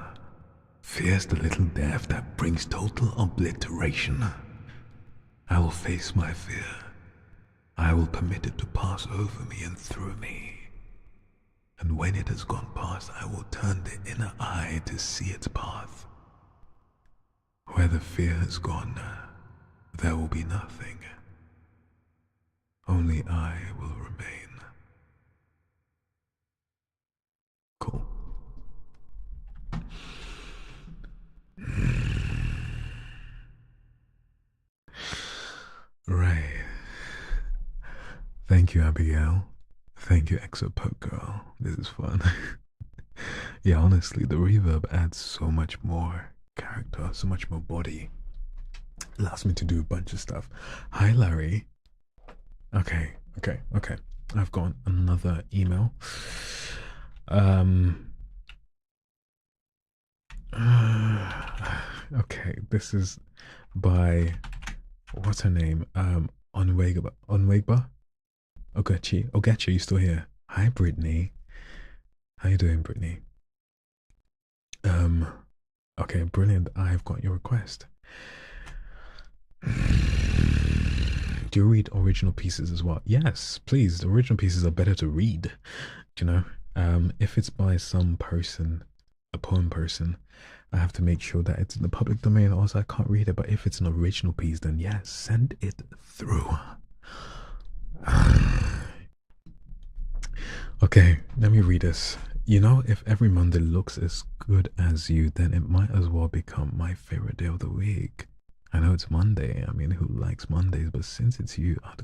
Fear is the little death that brings total obliteration. I will face my fear. I will permit it to pass over me and through me. And when it has gone past, I will turn the inner eye to see its path. Where the fear has gone, there will be nothing. Only I will remain. Cool. Right. Thank you, Abigail. Thank you, Exopoke Girl. This is fun. Yeah, honestly, the reverb adds so much more character, so much more body. Allows me to do a bunch of stuff. Hi, Larry. Okay. I've got another email. Okay, this is by, what's her name? Onwegba? Ogechi, you still here? Hi, Brittany. How you doing, Brittany? Okay, brilliant. I've got your request. Do you read original pieces as well? Yes, please. The original pieces are better to read. You know, if it's by some person, a poem person, I have to make sure that it's in the public domain, or else I can't read it. But if it's an original piece, then yes, send it through. Okay, let me read this. You know, if every Monday looks as good as you, then it might as well become my favorite day of the week. I know it's Monday. I mean, who likes Mondays? But since it's you, I'll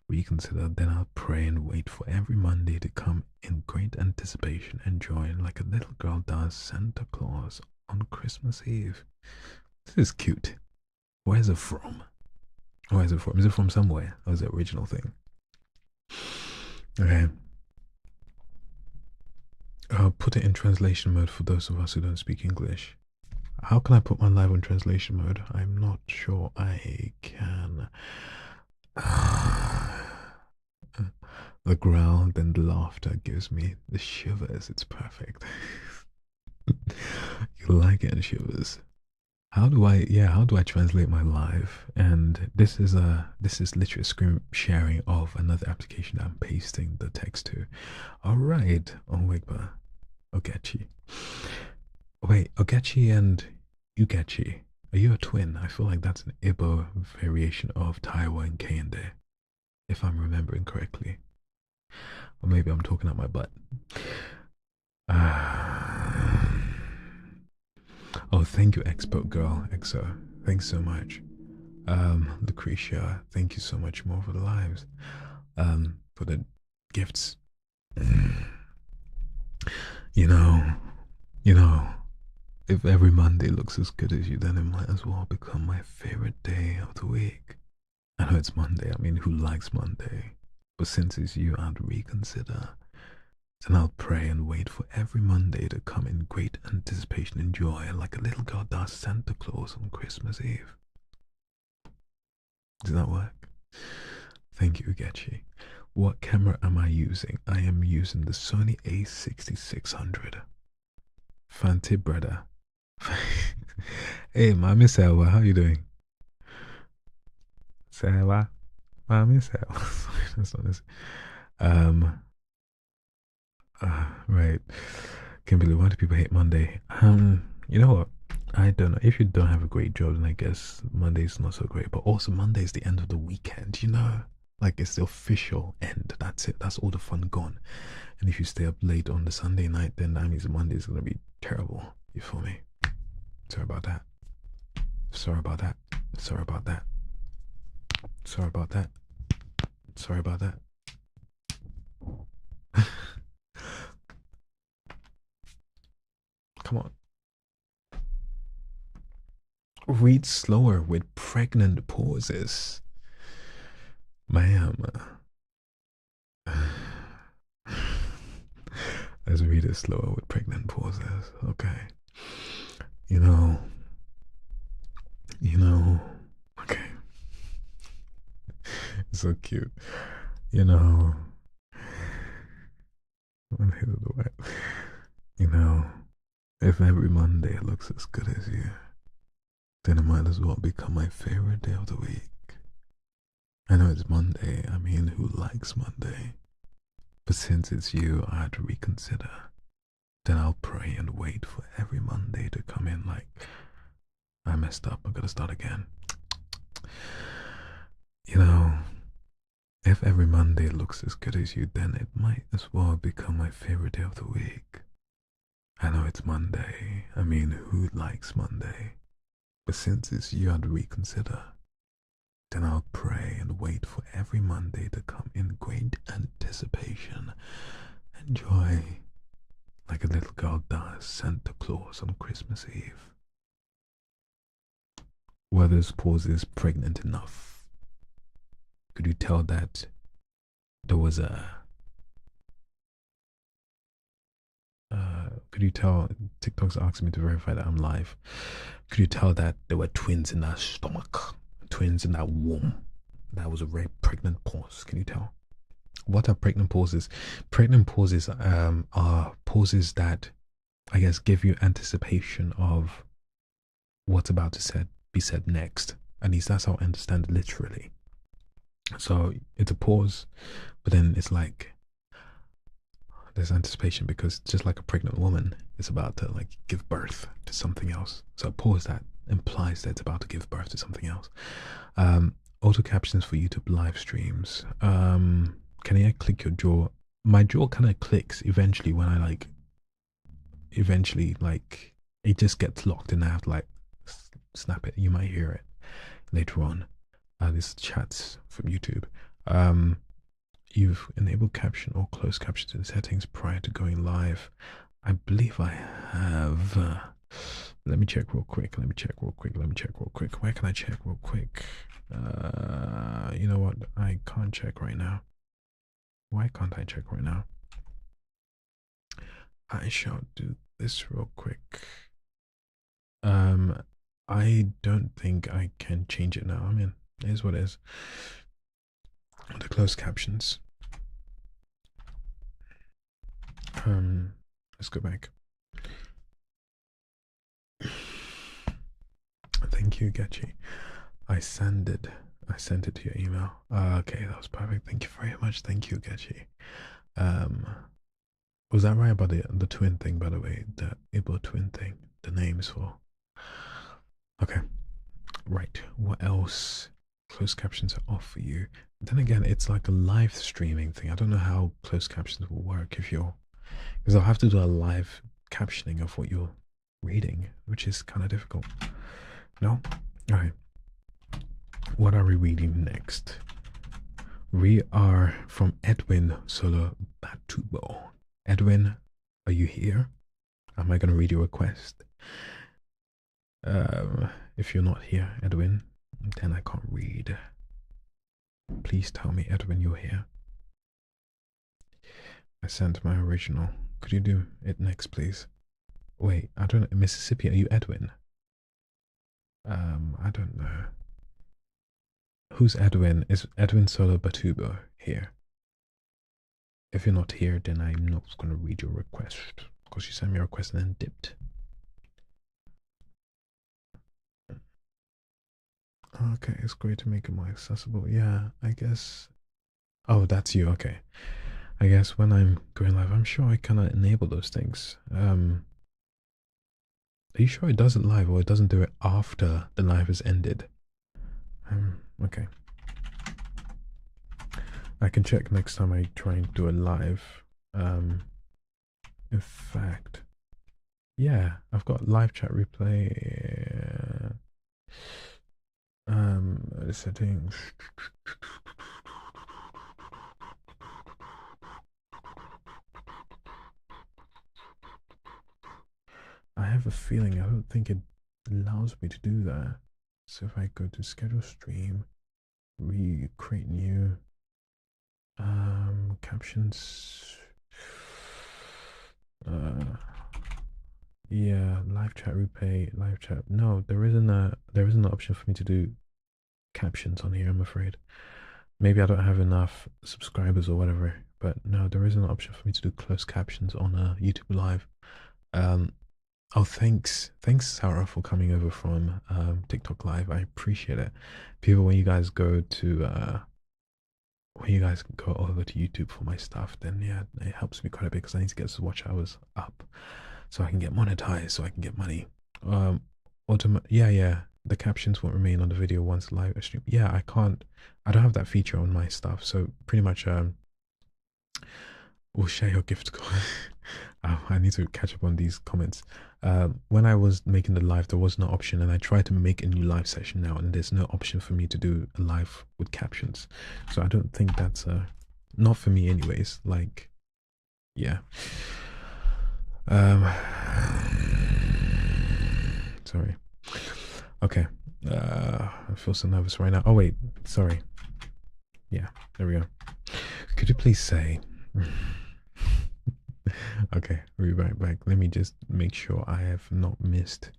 reconsider, then I'll pray and wait for every Monday to come in great anticipation and joy, like a little girl does Santa Claus on Christmas Eve. This is cute. Where's it from? Where is it from? Is it from somewhere? Or is it original thing? Okay. Put it in translation mode for those of us who don't speak English. How can I put my live on translation mode? I'm not sure I can. The growl and the laughter gives me the shivers. It's perfect. You like it, shivers. how do I translate my live? And this is literally a screen sharing of another application that I'm pasting the text to. All right. Oh wait, but Ogechi. Wait, Ogechi and Ugechi. Are you a twin? I feel like that's an Igbo variation of Taiwa and Kende, if I'm remembering correctly. Or maybe I'm talking out my butt. Ah. Oh, thank you, Expo Girl, EXO. Thanks so much. Lucretia, thank you so much more for the lives. For the gifts. You know, you know, if every Monday looks as good as you, then it might as well become my favorite day of the week. I know it's Monday, I mean, who likes Monday? But since it's you, I'd reconsider. Then I'll pray and wait for every Monday to come in great anticipation and joy, like a little girl does Santa Claus on Christmas Eve. Does that work? Thank you, Ugechi. What camera am I using? I am using the Sony A6600. Fancy brother. Hey, Mami Selva, how you doing? Selva, Mami Selva. That's not this. Um, right. Kimberly, why do people hate Monday? You know what? I don't know. If you don't have a great job, then I guess Monday's not so great. But also, Monday's the end of the weekend, you know? Like, it's the official end. That's it. That's all the fun gone. And if you stay up late on the Sunday night, then that means Monday's going to be terrible. You feel me? Sorry about that. Sorry about that. Sorry about that. Sorry about that. Sorry about that. Come on. Read slower with pregnant pauses. Ma'am. Let's read it slower with pregnant pauses. Okay. You know. Okay. It's so cute. You know. You know. If every Monday looks as good as you, then it might as well become my favorite day of the week. I know it's Monday. I mean, who likes Monday? But since it's you, I had to reconsider. Then I'll pray and wait for every Monday to come in like, I messed up, I gotta start again. You know, if every Monday looks as good as you, then it might as well become my favorite day of the week. I know it's Monday. I mean, who likes Monday? But since it's you, I'd reconsider. Then I'll pray and wait for every Monday to come in great anticipation and joy, like a little girl does Santa Claus on Christmas Eve. Were those pauses pregnant enough? Could you tell that there was a could you tell TikTok's asking me to verify that I'm live? Could you tell that there were twins in that stomach, twins in that womb? That was a very pregnant pause. Can you tell? What are pregnant pauses? Pregnant pauses are pauses that I guess give you anticipation of what's about to be said next. At least that's how I understand it literally. So it's a pause, but then it's like there's anticipation because just like a pregnant woman is about to like give birth to something else. So a pause that implies that it's about to give birth to something else. Auto captions for YouTube live streams. Can I click your jaw? My jaw kind of clicks eventually when I like it just gets locked and I have to like snap it. You might hear it later on. This chat's from YouTube. You've enabled caption or closed captions in settings prior to going live. I believe I have. Let me check real quick. Where can I check real quick? You know what? I can't check right now. Why can't I check right now? I shall do this real quick. I don't think I can change it now. I mean, it is what it is. The closed captions. Let's go back. Thank you, Getchy. I sent it. I sent it to your email. Okay, that was perfect. Thank you very much. Thank you, Getchy. Was that right about the twin thing, by the way? The Igbo twin thing. The names for. Okay. Right. What else? Closed captions are off for you. Then again, it's like a live streaming thing. I don't know how closed captions will work if you're, because I'll have to do a live captioning of what you're reading, which is kind of difficult. No? Alright. What are we reading next? We are from Edwin Solo Batubo. Edwin, are you here? Am I going to read your request? If you're not here, Edwin, then I can't read. Please tell me, Edwin, you're here. I sent my original. Could you do it next, please? Wait, I don't know. Mississippi, are you Edwin? I don't know. Who's Edwin? Is Edwin Solo Batubo here? If you're not here, then I'm not going to read your request because you sent me a request and then dipped. Okay, it's great to make it more accessible. Yeah, I guess. Oh, that's you. Okay. I guess when I'm going live, I'm sure I cannot enable those things. Are you sure it does it live or it doesn't do it after the live has ended? Okay. I can check next time I try and do a live. In fact, yeah, I've got live chat replay. Settings. I have a feeling I don't think it allows me to do that. So if I go to schedule stream, create new captions. Yeah, live chat replay, live chat. No, there isn't an option for me to do captions on here, I'm afraid. Maybe I don't have enough subscribers or whatever, but no, there is an option for me to do closed captions on YouTube live. Oh, thanks, Sarah, for coming over from TikTok live. I appreciate it. People, when you guys go to over to YouTube for my stuff, then yeah, it helps me quite a bit because I need to get the watch hours up so I can get monetized, so I can get money. Yeah, the captions won't remain on the video once live stream. Yeah, I don't have that feature on my stuff, so pretty much we'll share your gift code. I need to catch up on these comments. When I was making the live, there was no option, and I tried to make a new live session now, and there's no option for me to do a live with captions. So I don't think that's not for me, anyways. Like, yeah. Sorry. Okay. I feel so nervous right now. Oh wait, sorry. Yeah, there we go. Could you please say? Okay, we'll be right back. Let me just make sure I have not missed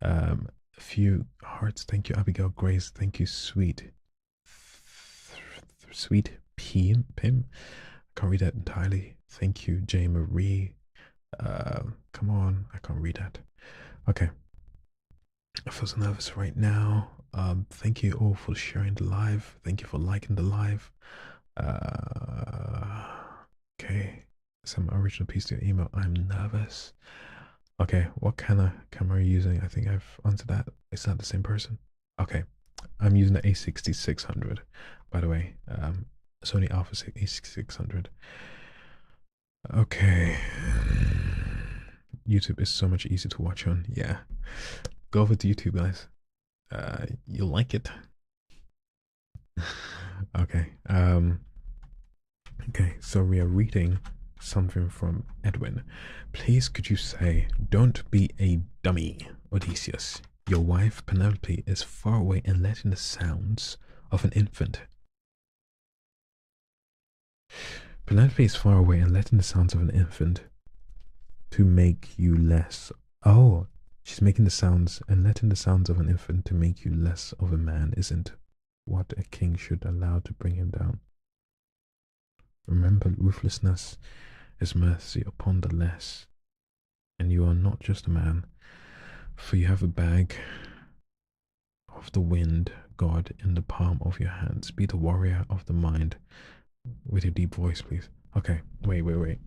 a few hearts. Thank you, Abigail Grace. Thank you, sweet Pim. I can't read that entirely. Thank you, J Marie. Come on, I can't read that. Okay. I feel so nervous right now. Thank you all for sharing the live. Thank you for liking the live. Okay. Some original piece to your email. I'm nervous. Okay, what kind of camera are you using? I think I've answered that. Is that the same person? Okay. I'm using the A6600, by the way. Sony Alpha A6600. Okay. YouTube is so much easier to watch on. Yeah. Go over to YouTube, guys. You'll like it. Okay. Okay, so we are reading something from Edwin. Please could you say, don't be a dummy, Odysseus. Your wife Penelope is far away and letting the sounds of an infant. Penelope is far away and letting the sounds of an infant to make you less. Oh, she's making the sounds and letting the sounds of an infant to make you less of a man isn't what a king should allow to bring him down. Remember, ruthlessness is mercy upon the less, and you are not just a man, for you have a bag of the wind, God, in the palm of your hands. Be the warrior of the mind. With your deep voice, please. Okay, wait.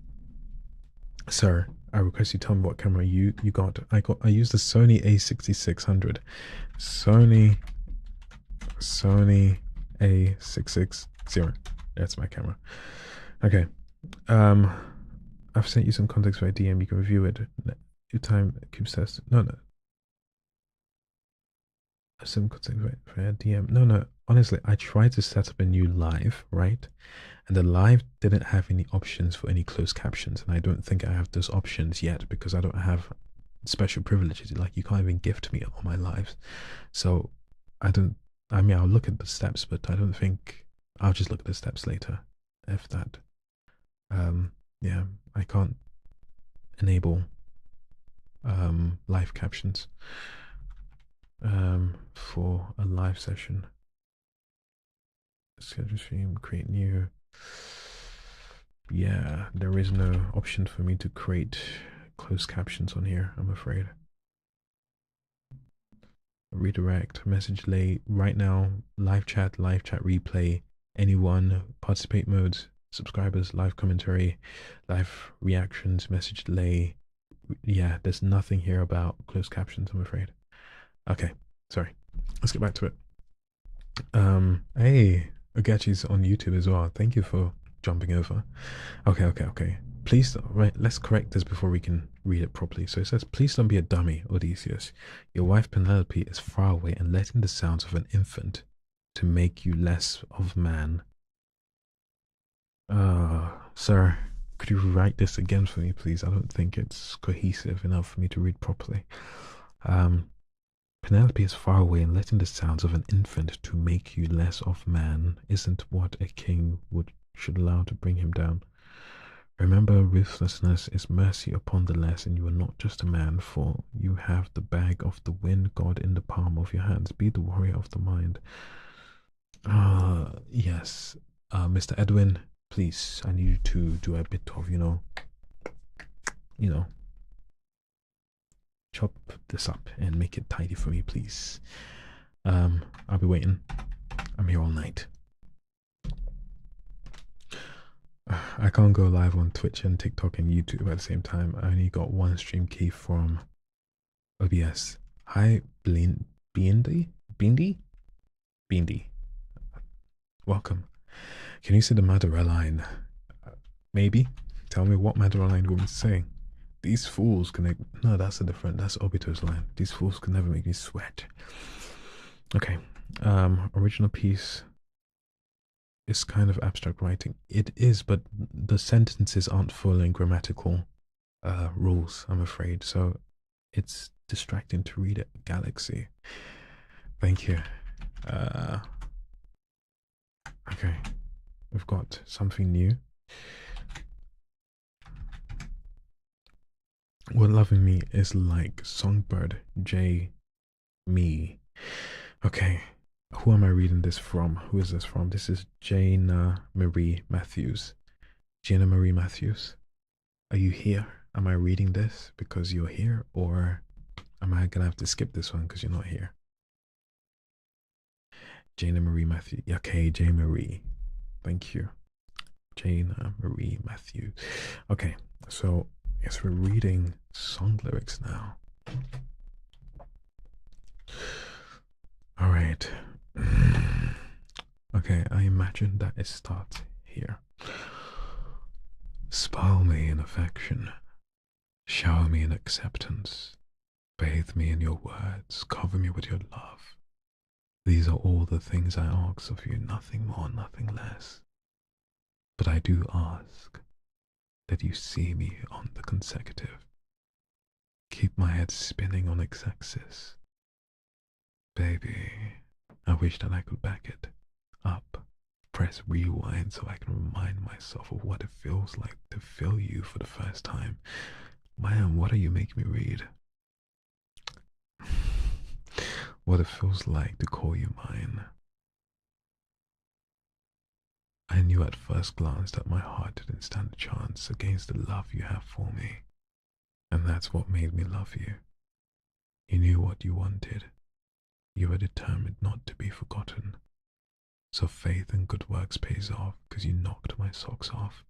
Sir, I request you tell me what camera you got. I used the Sony A6600. Sony A660. That's my camera. Okay. I've sent you some context via DM. You can review it. Your time keeps test. No. Some context via DM. No. Honestly, I tried to set up a new live, right? And the live didn't have any options for any closed captions, and I don't think I have those options yet because I don't have special privileges. Like, you can't even gift me on my lives. So I mean, I'll look at the steps, but I don't think I'll just look at the steps later. If that, yeah, I can't enable live captions for a live session. Schedule stream, create new. Yeah, there is no option for me to create closed captions on here, I'm afraid. Redirect, message lay right now, live chat replay, anyone, participate modes, subscribers, live commentary, live reactions, message delay. Yeah, there's nothing here about closed captions, I'm afraid. Okay, sorry. Let's get back to it. Hey, Ogechi's on YouTube as well. Thank you for jumping over. Okay. Please, right, let's correct this before we can read it properly. So it says, please don't be a dummy, Odysseus. Your wife Penelope is far away and letting the sounds of an infant to make you less of man. Sir, could you write this again for me, please? I don't think it's cohesive enough for me to read properly. Penelope is far away and letting the sounds of an infant to make you less of man isn't what a king should allow to bring him down. Remember, ruthlessness is mercy upon the less, and you are not just a man, for you have the bag of the wind god in the palm of your hands. Be the warrior of the mind. Yes. Mr. Edwin, please, I need you to do a bit of, chop this up and make it tidy for me, please. I'll be waiting. I'm here all night. I can't go live on Twitch and TikTok and YouTube at the same time. I only got one stream key from OBS. Hi, Beandy? Welcome. Can you say the Madara line? Maybe. Tell me what Madara line you want me to say. These fools can... No, that's Obito's line. These fools can never make me sweat. Okay. Original piece is kind of abstract writing. It is, but the sentences aren't following grammatical rules, I'm afraid. So it's distracting to read it. Galaxy. Thank you. Okay. We've got something new. What loving me is like Songbird J. Me. Okay. Who am I reading this from? Who is this from? This is Jana Marie Matthews. Jana Marie Matthews, are you here? Am I reading this because you're here, or am I gonna have to skip this one because you're not here? Jana Marie Matthews. Okay, Jane Marie. Thank you. Jana Marie Matthews. Okay, so yes, we're reading song lyrics now. All right. Okay, I imagine that it starts here. Spoil me in affection, shower me in acceptance, bathe me in your words, cover me with your love. These are all the things I ask of you, nothing more, nothing less. But I do ask that you see me on the consecutive. Keep my head spinning on x-axis. Baby, I wish that I could back it up. Press rewind so I can remind myself of what it feels like to feel you for the first time. Man, what are you making me read? What it feels like to call you mine. I knew at first glance that my heart didn't stand a chance against the love you have for me. And that's what made me love you. You knew what you wanted. You are determined not to be forgotten. So faith and good works pays off, because you knocked my socks off,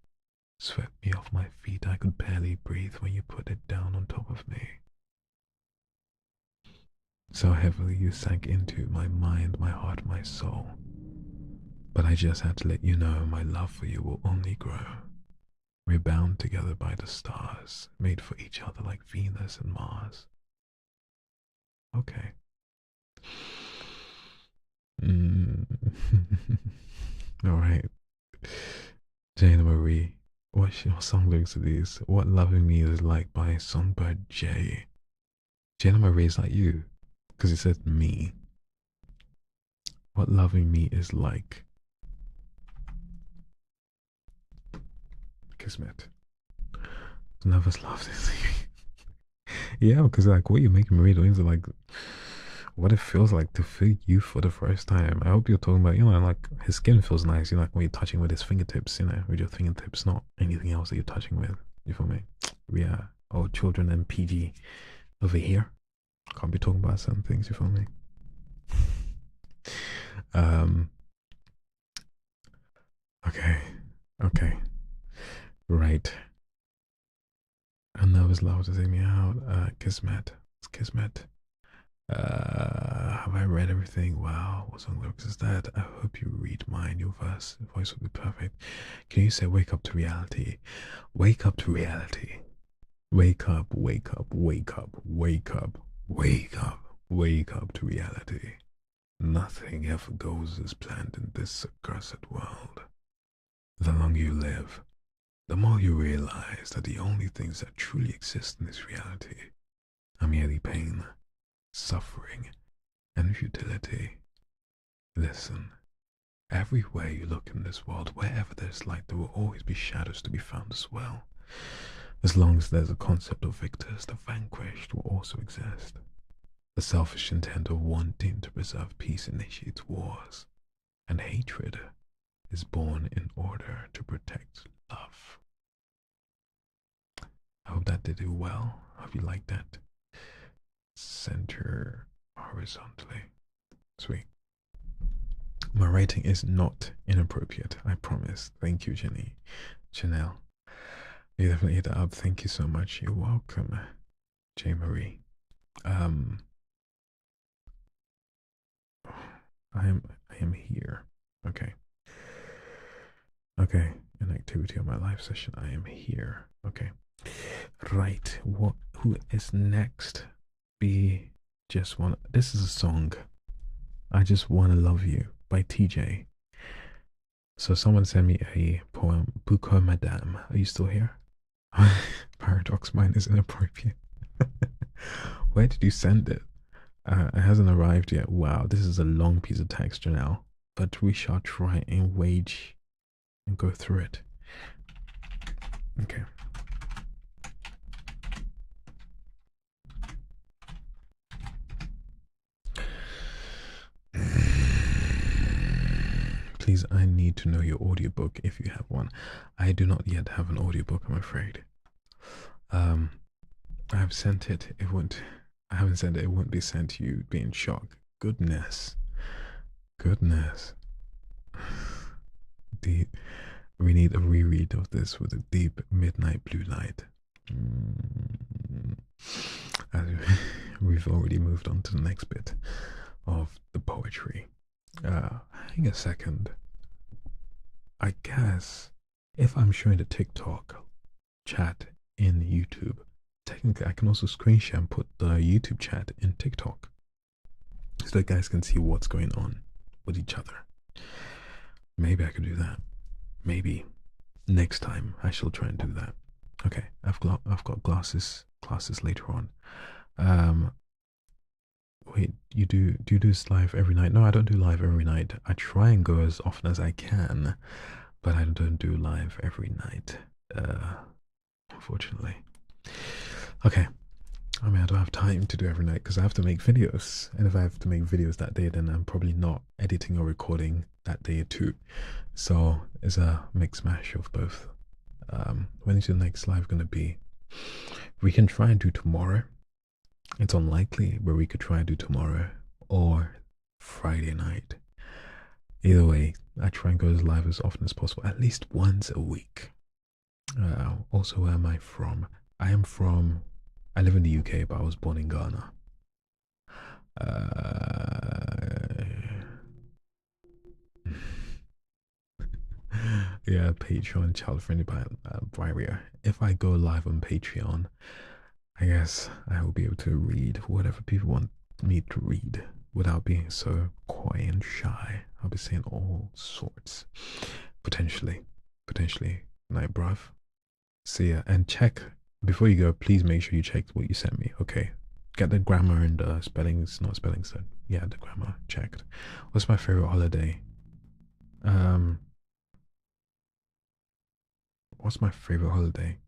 swept me off my feet. I could barely breathe when you put it down on top of me. So heavily you sank into my mind, my heart, my soul. But I just had to let you know my love for you will only grow. We're bound together by the stars, made for each other like Venus and Mars. Okay. Mm. All right. Jane Marie. What song lyrics are these? What Loving Me Is Like by Songbird J. Jane Marie is like you, because it says me. What loving me is like. Kismet. Lovers love this. Yeah, because like what you're making me read are like what it feels like to feel you for the first time. I hope you're talking about, like his skin feels nice, like when you're touching with his fingertips, with your fingertips, not anything else that you're touching with. You feel me? Yeah. Oh, children and PG over here. Can't be talking about certain things, you feel me? Okay. Okay. Right. And that was loud to take me out. Kismet. It's Kismet. Have I read everything? Wow, what song lyrics is that? I hope you read mine. Your voice will be perfect. Can you say wake up to reality? Wake up to reality. Wake up, wake up, wake up, wake up, wake up, wake up to reality. Nothing ever goes as planned in this accursed world. The longer you live, the more you realize that the only things that truly exist in this reality are merely pain, suffering, and futility. Listen, everywhere you look in this world, wherever there's light, there will always be shadows to be found as well. As long as there's a concept of victors, the vanquished will also exist. The selfish intent of wanting to preserve peace initiates wars, and hatred is born in order to protect love. I hope that did it well. I hope you liked that. Center horizontally. Sweet. My writing is not inappropriate, I promise. Thank you, Jenny. Chanel. You definitely hit that up. Thank you so much. You're welcome, J. Marie. I am here. Okay. Okay. An activity on my live session. I am here. Okay. Right. Who is next? This is a song. I Just Wanna Love You by TJ. So someone sent me a poem, Buko Madame. Are you still here? Paradox, mine is inappropriate. Where did you send it? It hasn't arrived yet. Wow, this is a long piece of text now, but we shall try and wage and go through it. Okay. Please, I need to know your audiobook if you have one. I do not yet have an audiobook, I'm afraid. I have sent it. I haven't sent it. It won't be sent to you. Be in shock. Goodness. Goodness. We need a reread of this with a deep midnight blue light. We've already moved on to the next bit of the poetry. Hang a second. I guess if I'm showing the TikTok chat in YouTube, technically I can also screen share and put the YouTube chat in TikTok so that guys can see what's going on with each other. Maybe I could do that. Maybe next time I shall try and do that. Okay, I've got classes later on. Wait, you do this live every night? No, I don't do live every night. I try and go as often as I can, but I don't do live every night, unfortunately. Okay, I mean, I don't have time to do every night because I have to make videos, and if I have to make videos that day, then I'm probably not editing or recording that day too. So it's a mix mash of both. When is the next live gonna be? We can try and do tomorrow. It's unlikely, but we could try and do tomorrow or Friday night. Either way, I try and go live as often as possible, at least once a week. Also, where am I from? I live in the UK, but I was born in Ghana. Yeah, Patreon, child friendly barrier. If I go live on Patreon, I guess I will be able to read whatever people want me to read without being so coy and shy. I'll be saying all sorts. Potentially. Night, bruv. See ya. And check, before you go, please make sure you check what you sent me, okay? Get the grammar and spellings, not spellings, then. Yeah, the grammar checked. What's my favorite holiday? What's my favorite holiday?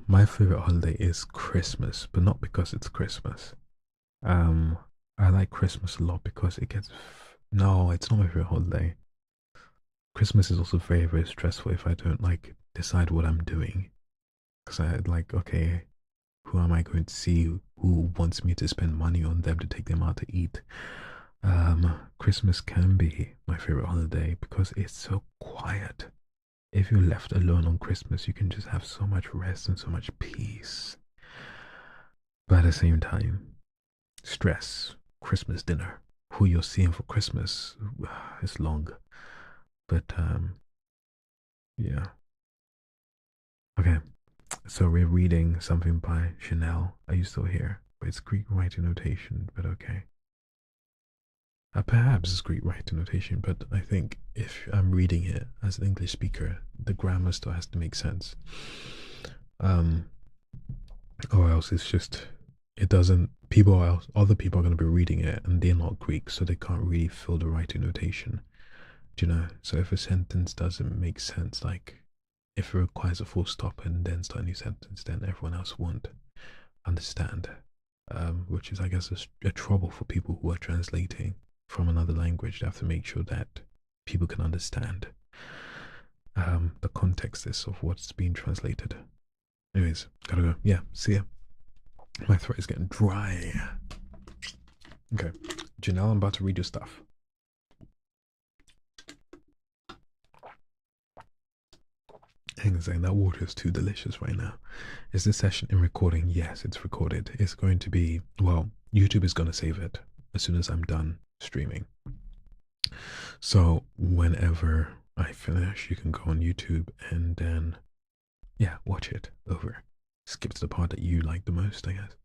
My favorite holiday is Christmas, but not because it's Christmas. I like Christmas a lot because it gets. No, it's not my favorite holiday. Christmas is also very, very stressful if I don't like decide what I'm doing. Because I like, okay, who am I going to see? Who wants me to spend money on them to take them out to eat? Christmas can be my favorite holiday because it's so quiet. If you're left alone on Christmas, you can just have so much rest and so much peace. But at the same time, stress, Christmas dinner, who you're seeing for Christmas is long. But yeah. Okay, so we're reading something by Chanel. Are you still here? But it's Greek writing notation, but okay. Perhaps it's Greek writing notation, but I think if I'm reading it as an English speaker, the grammar still has to make sense. Or else it's just, it doesn't, other people are going to be reading it and they're not Greek, so they can't really fill the writing notation. Do you know? So if a sentence doesn't make sense, like if it requires a full stop and then start a new sentence, then everyone else won't understand. Which is, I guess, a trouble for people who are translating from another language. They have to make sure that people can understand the context of what's being translated. Anyways, gotta go. Yeah, see ya. My throat is getting dry. Okay, Janelle, I'm about to read your stuff. Hang on a second, that water is too delicious right now. Is this session in recording? Yes, it's recorded. It's going to be, well, YouTube is going to save it as soon as I'm done streaming. So whenever I finish, you can go on YouTube and then, yeah, watch it over. Skip to the part that you like the most, I guess.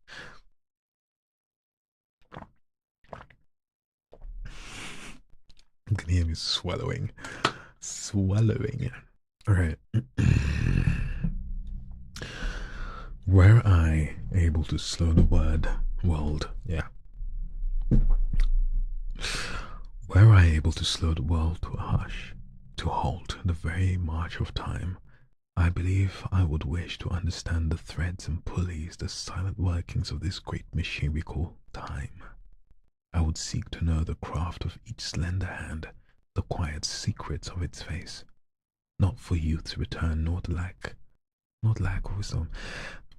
You can hear me swallowing. All right. Were I able to slow the world, yeah. Were I able to slow the world to a hush, to halt the very march of time, I believe I would wish to understand the threads and pulleys, the silent workings of this great machine we call time. I would seek to know the craft of each slender hand, the quiet secrets of its face. Not for youth to return, not lack of wisdom.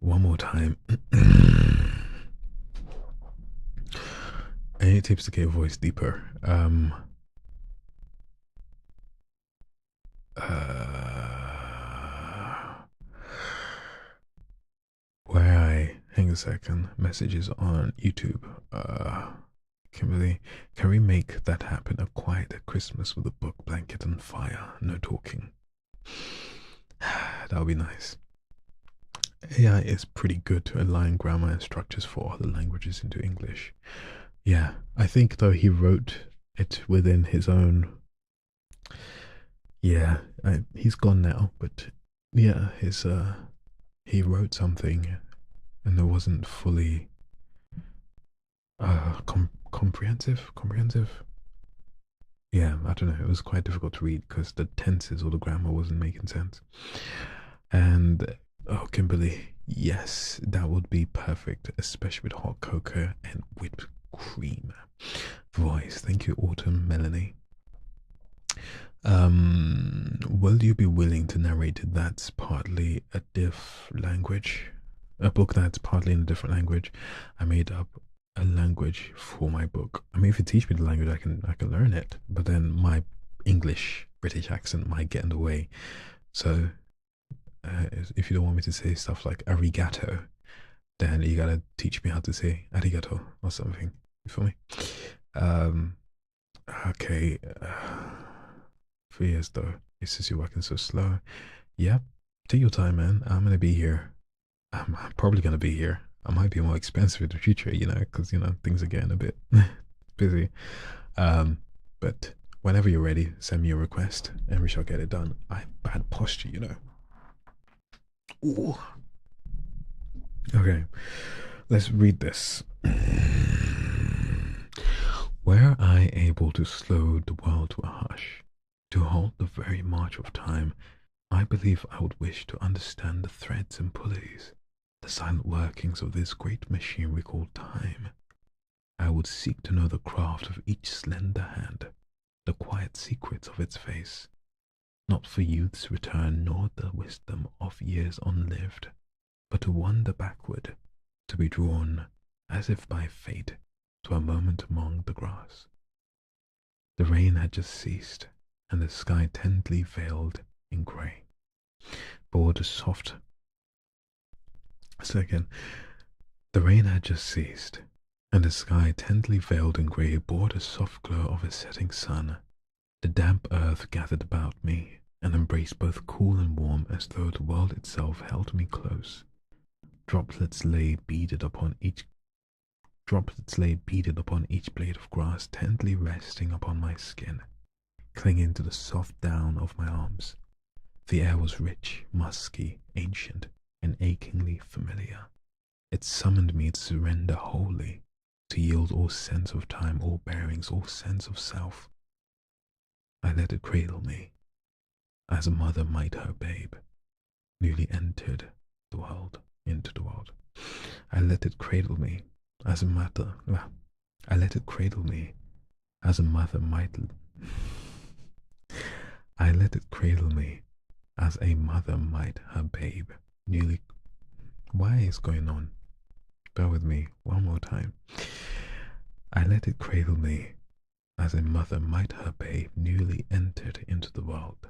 One more time. Any tips to get your voice deeper? Hang a second, messages on YouTube. Kimberly, can we make that happen? A quiet Christmas with a book, blanket, and fire. No talking. That would be nice. AI is pretty good to align grammar and structures for other languages into English. Yeah, I think though he wrote it within his own. Yeah, he's gone now, but yeah, he wrote something, and it wasn't fully comprehensive. Yeah, I don't know. It was quite difficult to read because the tenses or the grammar wasn't making sense. And oh, Kimberly, yes, that would be perfect, especially with hot cocoa and whipped cream. Voice, thank you, Autumn Melanie. Will you be willing to narrate that's partly a diff language? A book that's partly in a different language I made up a language for my book. I mean, if you teach me the language, I can learn it. But then my English British accent might get in the way. So if you don't want me to say stuff like arigato, then you gotta teach me how to say arigato or something. You feel me? Um, okay. 3 years though. It's just you're working so slow. Yep. Take your time, man. I'm gonna be here. I'm probably gonna be here. I might be more expensive in the future, because things are getting a bit busy. But whenever you're ready, send me a request and we shall get it done. I have bad posture. Ooh. Okay, let's read this. Were I able to slow the world to a hush, to halt the very march of time, I believe I would wish to understand the threads and pulleys, the silent workings of this great machine we call time. I would seek to know the craft of each slender hand, the quiet secrets of its face, not for youth's return nor the wisdom of years unlived, but to wander backward, to be drawn, as if by fate, to a moment among the grass. The rain had just ceased, and the sky tenderly veiled in grey bore the soft. Second, the rain had just ceased, and the sky tenderly veiled in grey bore the soft glow of a setting sun. The damp earth gathered about me and embraced both cool and warm, as though the world itself held me close. Droplets lay beaded upon each blade of grass, tenderly resting upon my skin, clinging to the soft down of my arms. The air was rich, musky, ancient, and achingly familiar. It summoned me to surrender wholly, to yield all sense of time, all bearings, all sense of self. I let it cradle me, as a mother might her babe, newly entered the world, into the world. I let it cradle me, as a mother. I let it cradle me, as a mother might. I let it cradle me, as a mother might her babe, newly. Why is going on? Bear with me one more time. I let it cradle me, as a mother might her babe, newly entered into the world.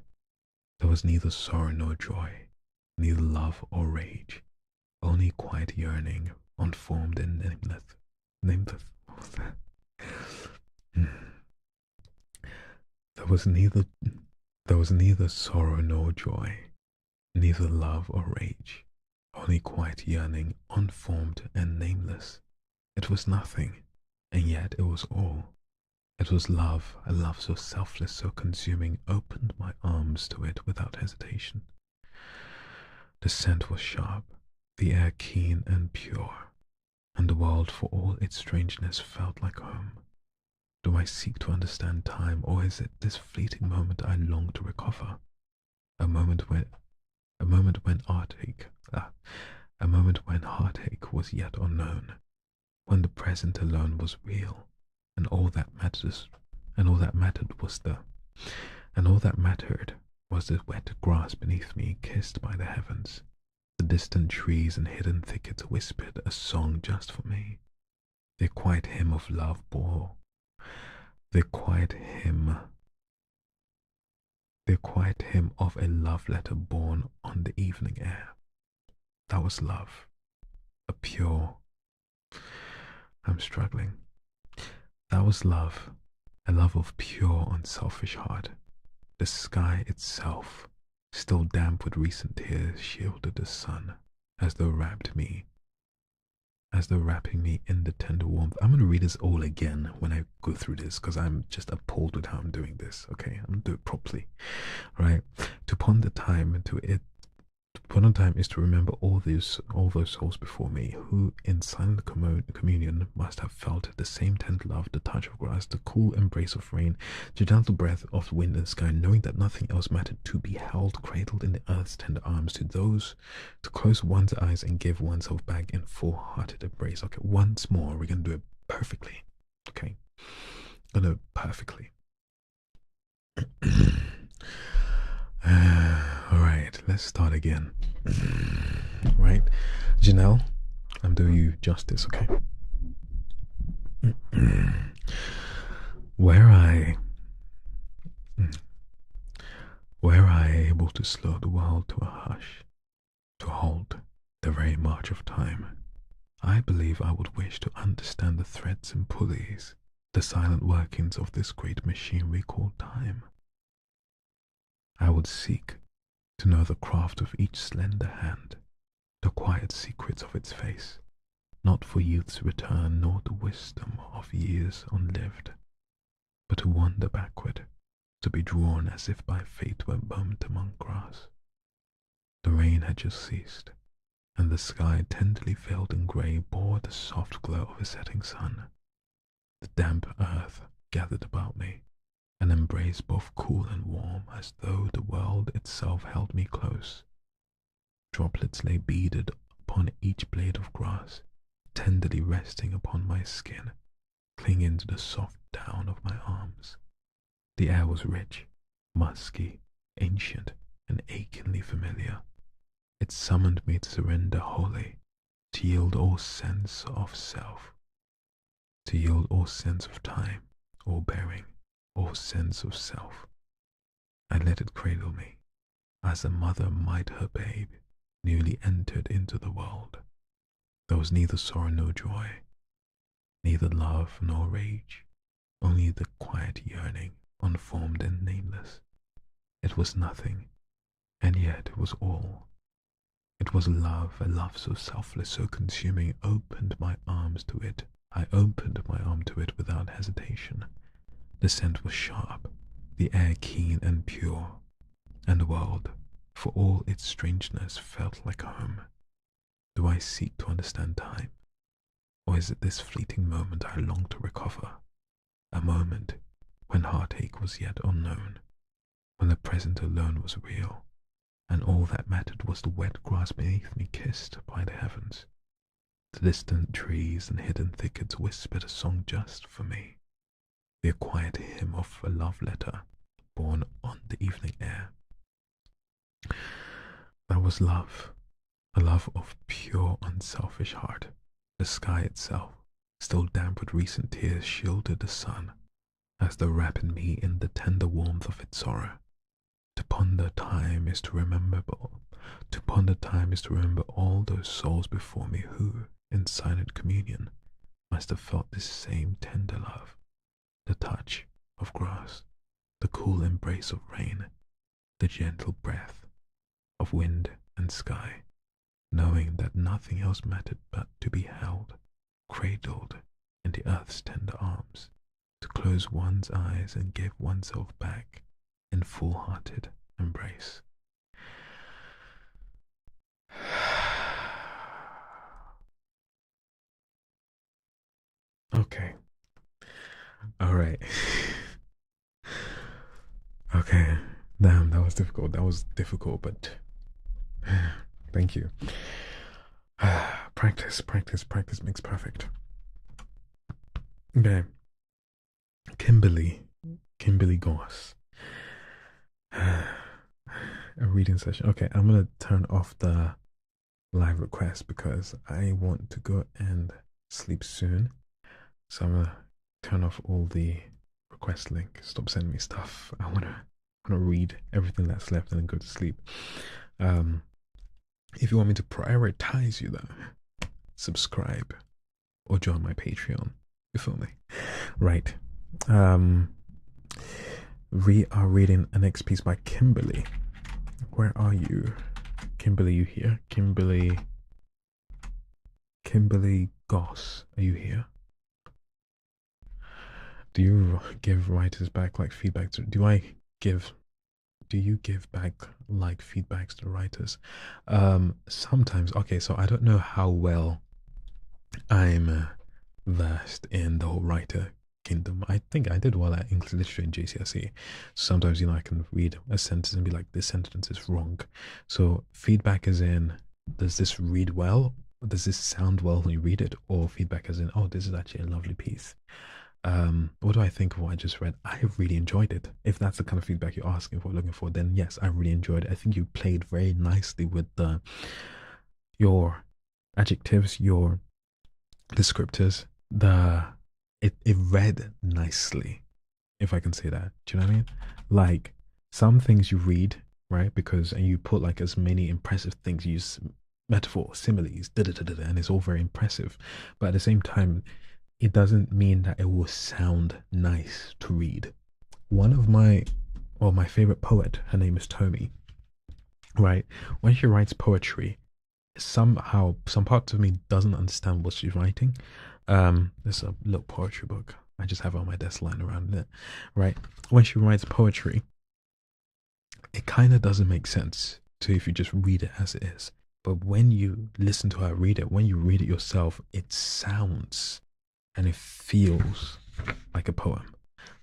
There was neither sorrow nor joy, neither love or rage, only quiet yearning, unformed and nameless. There was neither sorrow nor joy, neither love or rage, only quiet yearning, unformed and nameless. It was nothing, and yet it was all. It was love, a love so selfless, so consuming, opened my arms to it without hesitation. The scent was sharp, the air keen and pure, and the world, for all its strangeness, felt like home. Do I seek to understand time, or is it this fleeting moment I long to recover? A moment when heartache was yet unknown, when the present alone was real, and all that mattered was the wet grass beneath me, kissed by the heavens. The distant trees and hidden thickets whispered a song just for me. Their quiet hymn of love of a love letter born on the evening air. That was love, I'm struggling. That was love, a love of pure, unselfish heart. The sky itself, still damp with recent tears, shielded the sun, as though wrapping me in the tender warmth. I'm going to read this all again when I go through this, because I'm just appalled with how I'm doing this. Okay, I'm going to do it properly. Right? To ponder time is to remember all those souls before me, who in silent communion must have felt the same tender love, the touch of grass, the cool embrace of rain, the gentle breath of wind and sky, knowing that nothing else mattered, to be held, cradled in the earth's tender arms, to close one's eyes and give oneself back in full-hearted embrace. Okay, once more, we're gonna do it perfectly. Okay, gonna do it perfectly. Alright, let's start again. Right, Janelle, I'm doing you justice, okay? Were I were I able to slow the world to a hush, to halt the very march of time, I believe I would wish to understand the threads and pulleys, the silent workings of this great machine we call time. I would seek to know the craft of each slender hand, the quiet secrets of its face, not for youth's return nor the wisdom of years unlived, but to wander backward, to be drawn as if by fate to a moment among grass. The rain had just ceased, and the sky, tenderly veiled in grey, bore the soft glow of a setting sun. The damp earth gathered about me, and embraced both cool and warm, as though the world itself held me close. Droplets lay beaded upon each blade of grass, tenderly resting upon my skin, clinging to the soft down of my arms. The air was rich, musky, ancient, and achingly familiar. It summoned me to surrender wholly, to yield all sense of self, to yield all sense of time, all bearing, all sense of self. I let it cradle me, as a mother might her babe, newly entered into the world. There was neither sorrow nor joy, neither love nor rage, only the quiet yearning, unformed and nameless. It was nothing, and yet it was all. It was love, a love so selfless, so consuming. Opened my arms to it. I opened my arm to it without hesitation. The scent was sharp, the air keen and pure, and the world, for all its strangeness, felt like home. Do I seek to understand time, or is it this fleeting moment I long to recover? A moment when heartache was yet unknown, when the present alone was real, and all that mattered was the wet grass beneath me kissed by the heavens. The distant trees and hidden thickets whispered a song just for me, the quiet hymn of a love letter borne on the evening air. That was love, a love of pure, unselfish heart. The sky itself, still damp with recent tears, shielded the sun, as though wrapping me in the tender warmth of its sorrow. To ponder time is to remember all those souls before me who, in silent communion, must have felt this same tender love, the touch of grass, the cool embrace of rain, the gentle breath of wind and sky, knowing that nothing else mattered but to be held, cradled in the earth's tender arms, to close one's eyes and give oneself back in full-hearted embrace. Okay. All right. Okay. Damn, that was difficult. But thank you. Practice makes perfect. Okay. Kimberly Goss. A reading session. Okay, I'm gonna turn off the live request because I want to go and sleep soon. So I'm gonna turn off all the request link. Stop sending me stuff. I wanna read everything that's left and then go to sleep. If you want me to prioritize you though, subscribe or join my Patreon. You feel me? Right. We are reading the next piece by Kimberly. Where are you? Kimberly, you here? Kimberly Goss, are you here? Do you give writers back like feedback to, do you give back like feedbacks to writers? Sometimes. Okay, so I don't know how well I'm versed in the whole writer kingdom. I think I did well at English literature in GCSE. Sometimes, I can read a sentence and be like, this sentence is wrong. So feedback is in, does this read well? Does this sound well when you read it? Or feedback as in, oh, this is actually a lovely piece. What do I think of what I just read? I really enjoyed it. If that's the kind of feedback you're asking for, looking for, then yes, I really enjoyed it. I think you played very nicely with your adjectives, your descriptors, the it read nicely, if I can say that. Do you know what I mean? Like some things you read, right? Because and you put like as many impressive things, you use metaphor, similes, da da da da, and it's all very impressive. But at the same time, it doesn't mean that it will sound nice to read. One of my favorite poet, her name is Tomi, right? When she writes poetry, somehow some parts of me doesn't understand what she's writing. There's a little poetry book. I just have it on my desk lying around it, right? When she writes poetry, it kind of doesn't make sense to if you just read it as it is. But when you listen to her read it, when you read it yourself, it sounds and it feels like a poem,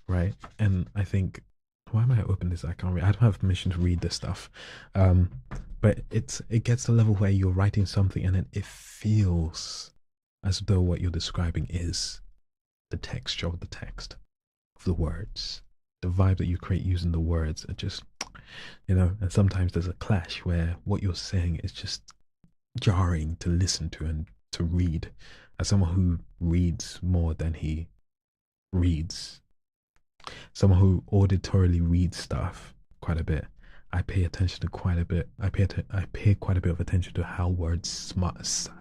right? And I think, why am I open this? I can't read. I don't have permission to read this stuff. But it gets to a level where you're writing something and then it feels as though what you're describing is the texture of the text, of the words, the vibe that you create using the words are just, and sometimes there's a clash where what you're saying is just jarring to listen to and to read. As someone who reads more than he reads, someone who auditorily reads stuff quite a bit, I pay attention to quite a bit. I pay quite a bit of attention to how words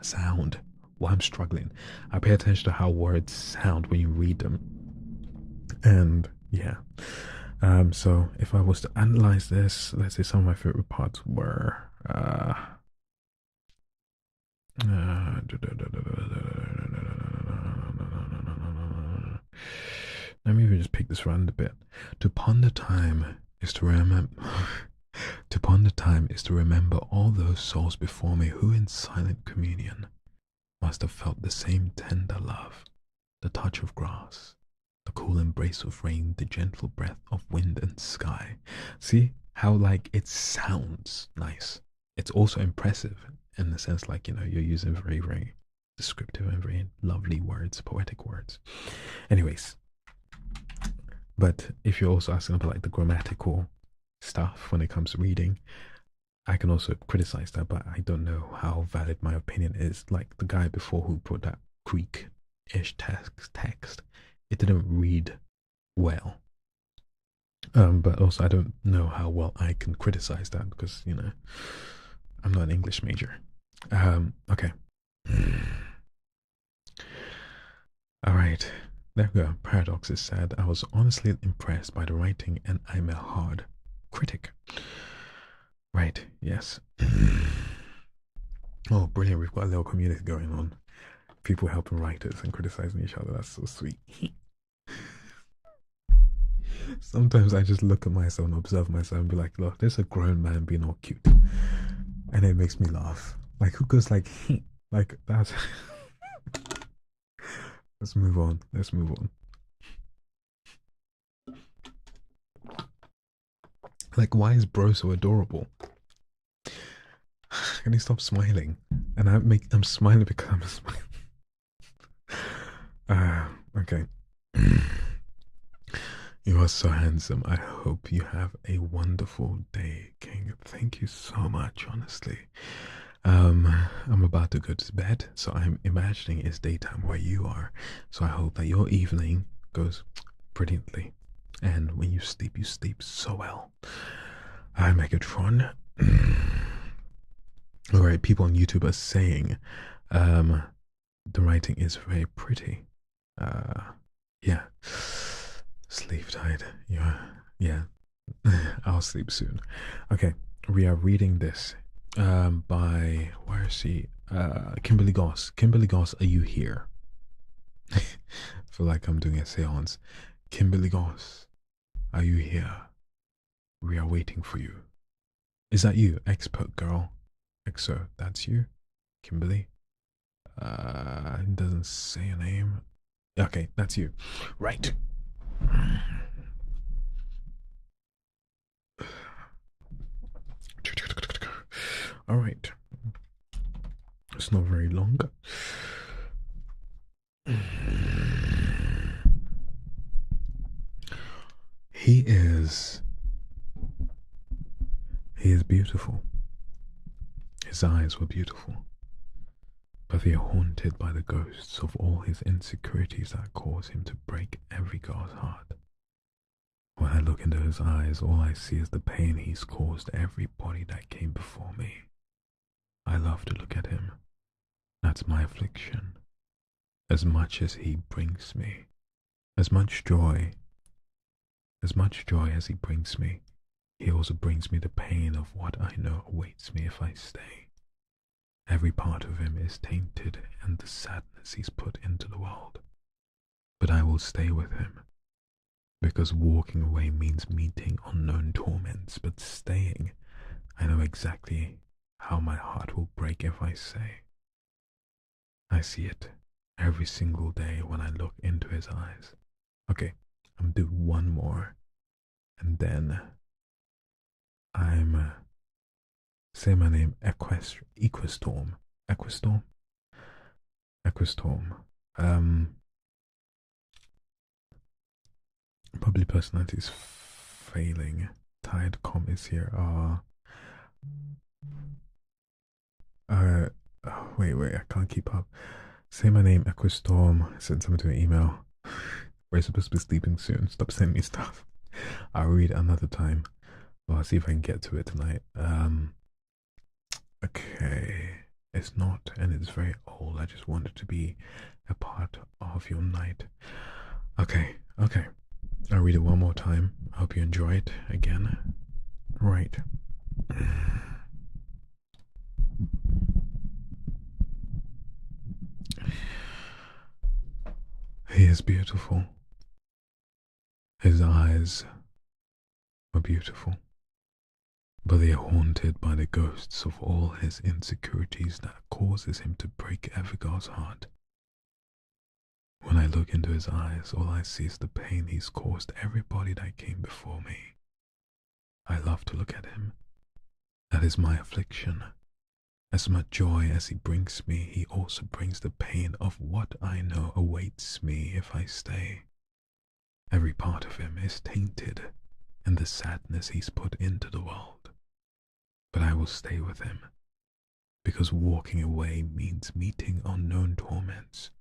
sound while I'm struggling. I pay attention to how words sound when you read them. And yeah. So if I was to analyze this, let's say some of my favorite parts were let me even just pick this around a bit. To ponder time is to remember. To ponder time is to remember all those souls before me who in silent communion must have felt the same tender love, the touch of grass, the cool embrace of rain, the gentle breath of wind and sky. See how like it sounds nice. It's also impressive in the sense like, you're using very, very descriptive and very lovely words, poetic words. Anyways, but if you're also asking about like the grammatical stuff when it comes to reading, I can also criticize that, but I don't know how valid my opinion is. Like the guy before who brought that Greek-ish text, it didn't read well. But also I don't know how well I can criticize that because, I'm not an English major. Okay. All right. There we go. Paradox is said. I was honestly impressed by the writing and I'm a hard critic. Right, yes. Oh, brilliant. We've got a little community going on. People helping writers and criticizing each other. That's so sweet. Sometimes I just look at myself and observe myself and be like, look, there's a grown man being all cute. And it makes me laugh. Like, who goes like, like that? Let's move on. Let's move on. Like, why is bro so adorable? Can he stop smiling? And I'm smiling because I'm smiling. Okay. You are so handsome. I hope you have a wonderful day, King. Thank you so much, honestly. I'm about to go to bed, so I'm imagining it's daytime where you are. So I hope that your evening goes brilliantly. And when you sleep so well. Hi, Megatron. Alright, people on YouTube are saying the writing is very pretty. Yeah. Sleep tight. Yeah. I'll sleep soon. Okay, we are reading this by, where is she? Kimberly Goss. Kimberly Goss, are you here? I feel like I'm doing a seance. Kimberly Goss, are you here? We are waiting for you. Is that you, expert girl? Exo, that's you? Kimberly? It doesn't say a name. Okay, that's you. Right. All right. It's not very long. He is beautiful. His eyes were beautiful. but they are haunted by the ghosts of all his insecurities that cause him to break every girl's heart. When I look into his eyes, all I see is the pain he's caused everybody that came before me. I love to look at him. That's my affliction. As much as he brings me, as much joy as he brings me, he also brings me the pain of what I know awaits me if I stay. Every part of him is tainted and the sadness he's put into the world. But I will stay with him, because walking away means meeting unknown torments, but staying, I know exactly how my heart will break if I say. I see it every single day when I look into his eyes. Okay, I'm gonna do one more, and then I'm say my name, Equistorm. Equistorm? Equistorm. Probably personality is failing. Tired com is here. Wait, I can't keep up. Say my name, Equistorm. Send someone to an email. We're supposed to be sleeping soon. Stop sending me stuff. I'll read another time. Well, I'll see if I can get to it tonight. Okay. It's not, and it's very old. I just wanted to be a part of your night. Okay. I'll read it one more time. I hope you enjoy it again. Right. He is beautiful. His eyes are beautiful, but they are haunted by the ghosts of all his insecurities that causes him to break every girl's heart. When I look into his eyes, all I see is the pain he's caused everybody that came before me. I love to look at him. That is my affliction. As much joy as he brings me, he also brings the pain of what I know awaits me if I stay. Every part of him is tainted, and the sadness he's put into the world. But I will stay with him, because walking away means meeting unknown torments.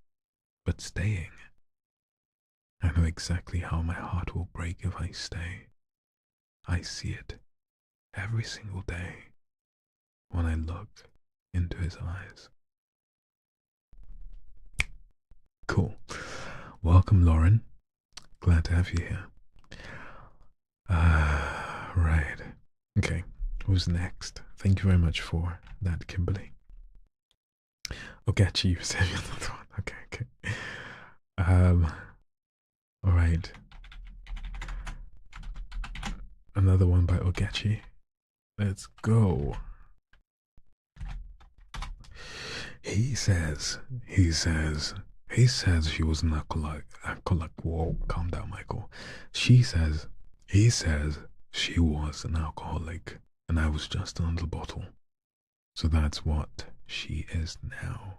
But staying, I know exactly how my heart will break if I stay. I see it every single day when I look into his eyes. Cool. Welcome, Lauren. Glad to have you here. Right. Okay. Who's next? Thank you very much for that, Kimberly. Ogechi, you said another one. Okay. All right. Another one by Ogechi. Let's go. He says she was an alcoholic. Whoa, calm down, Michael. He says she was an alcoholic, and I was just another bottle. So that's what she is now.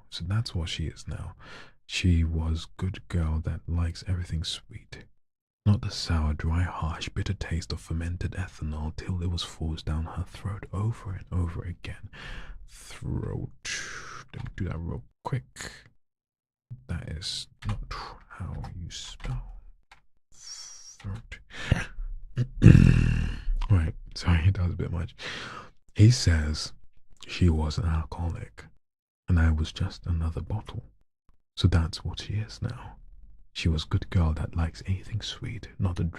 She was good girl that likes everything sweet. Not the sour, dry, harsh, bitter taste of fermented ethanol till it was forced down her throat over and over again. Throat. Let me do that real quick. That is not how you spell throat. Right, sorry, that was a bit much. He says she was an alcoholic, and I was just another bottle. So that's what she is now. She was a good girl that likes anything sweet, not a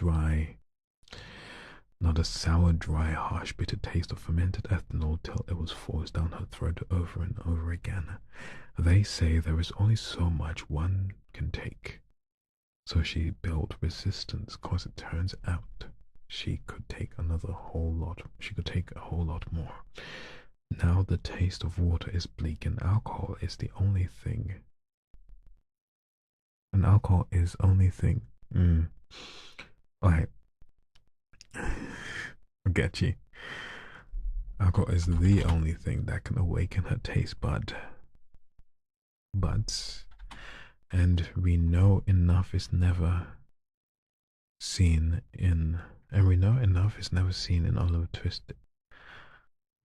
sour, dry, harsh, bitter taste of fermented ethanol till it was forced down her throat over and over again. They say there is only so much one can take. So she built resistance, cause it turns out she could take a whole lot more. Now the taste of water is bleak and alcohol is the only thing. And alcohol is only thing. Alright. I get you. Alcohol is the only thing that can awaken her taste buds. And we know enough is never seen in Oliver Twist.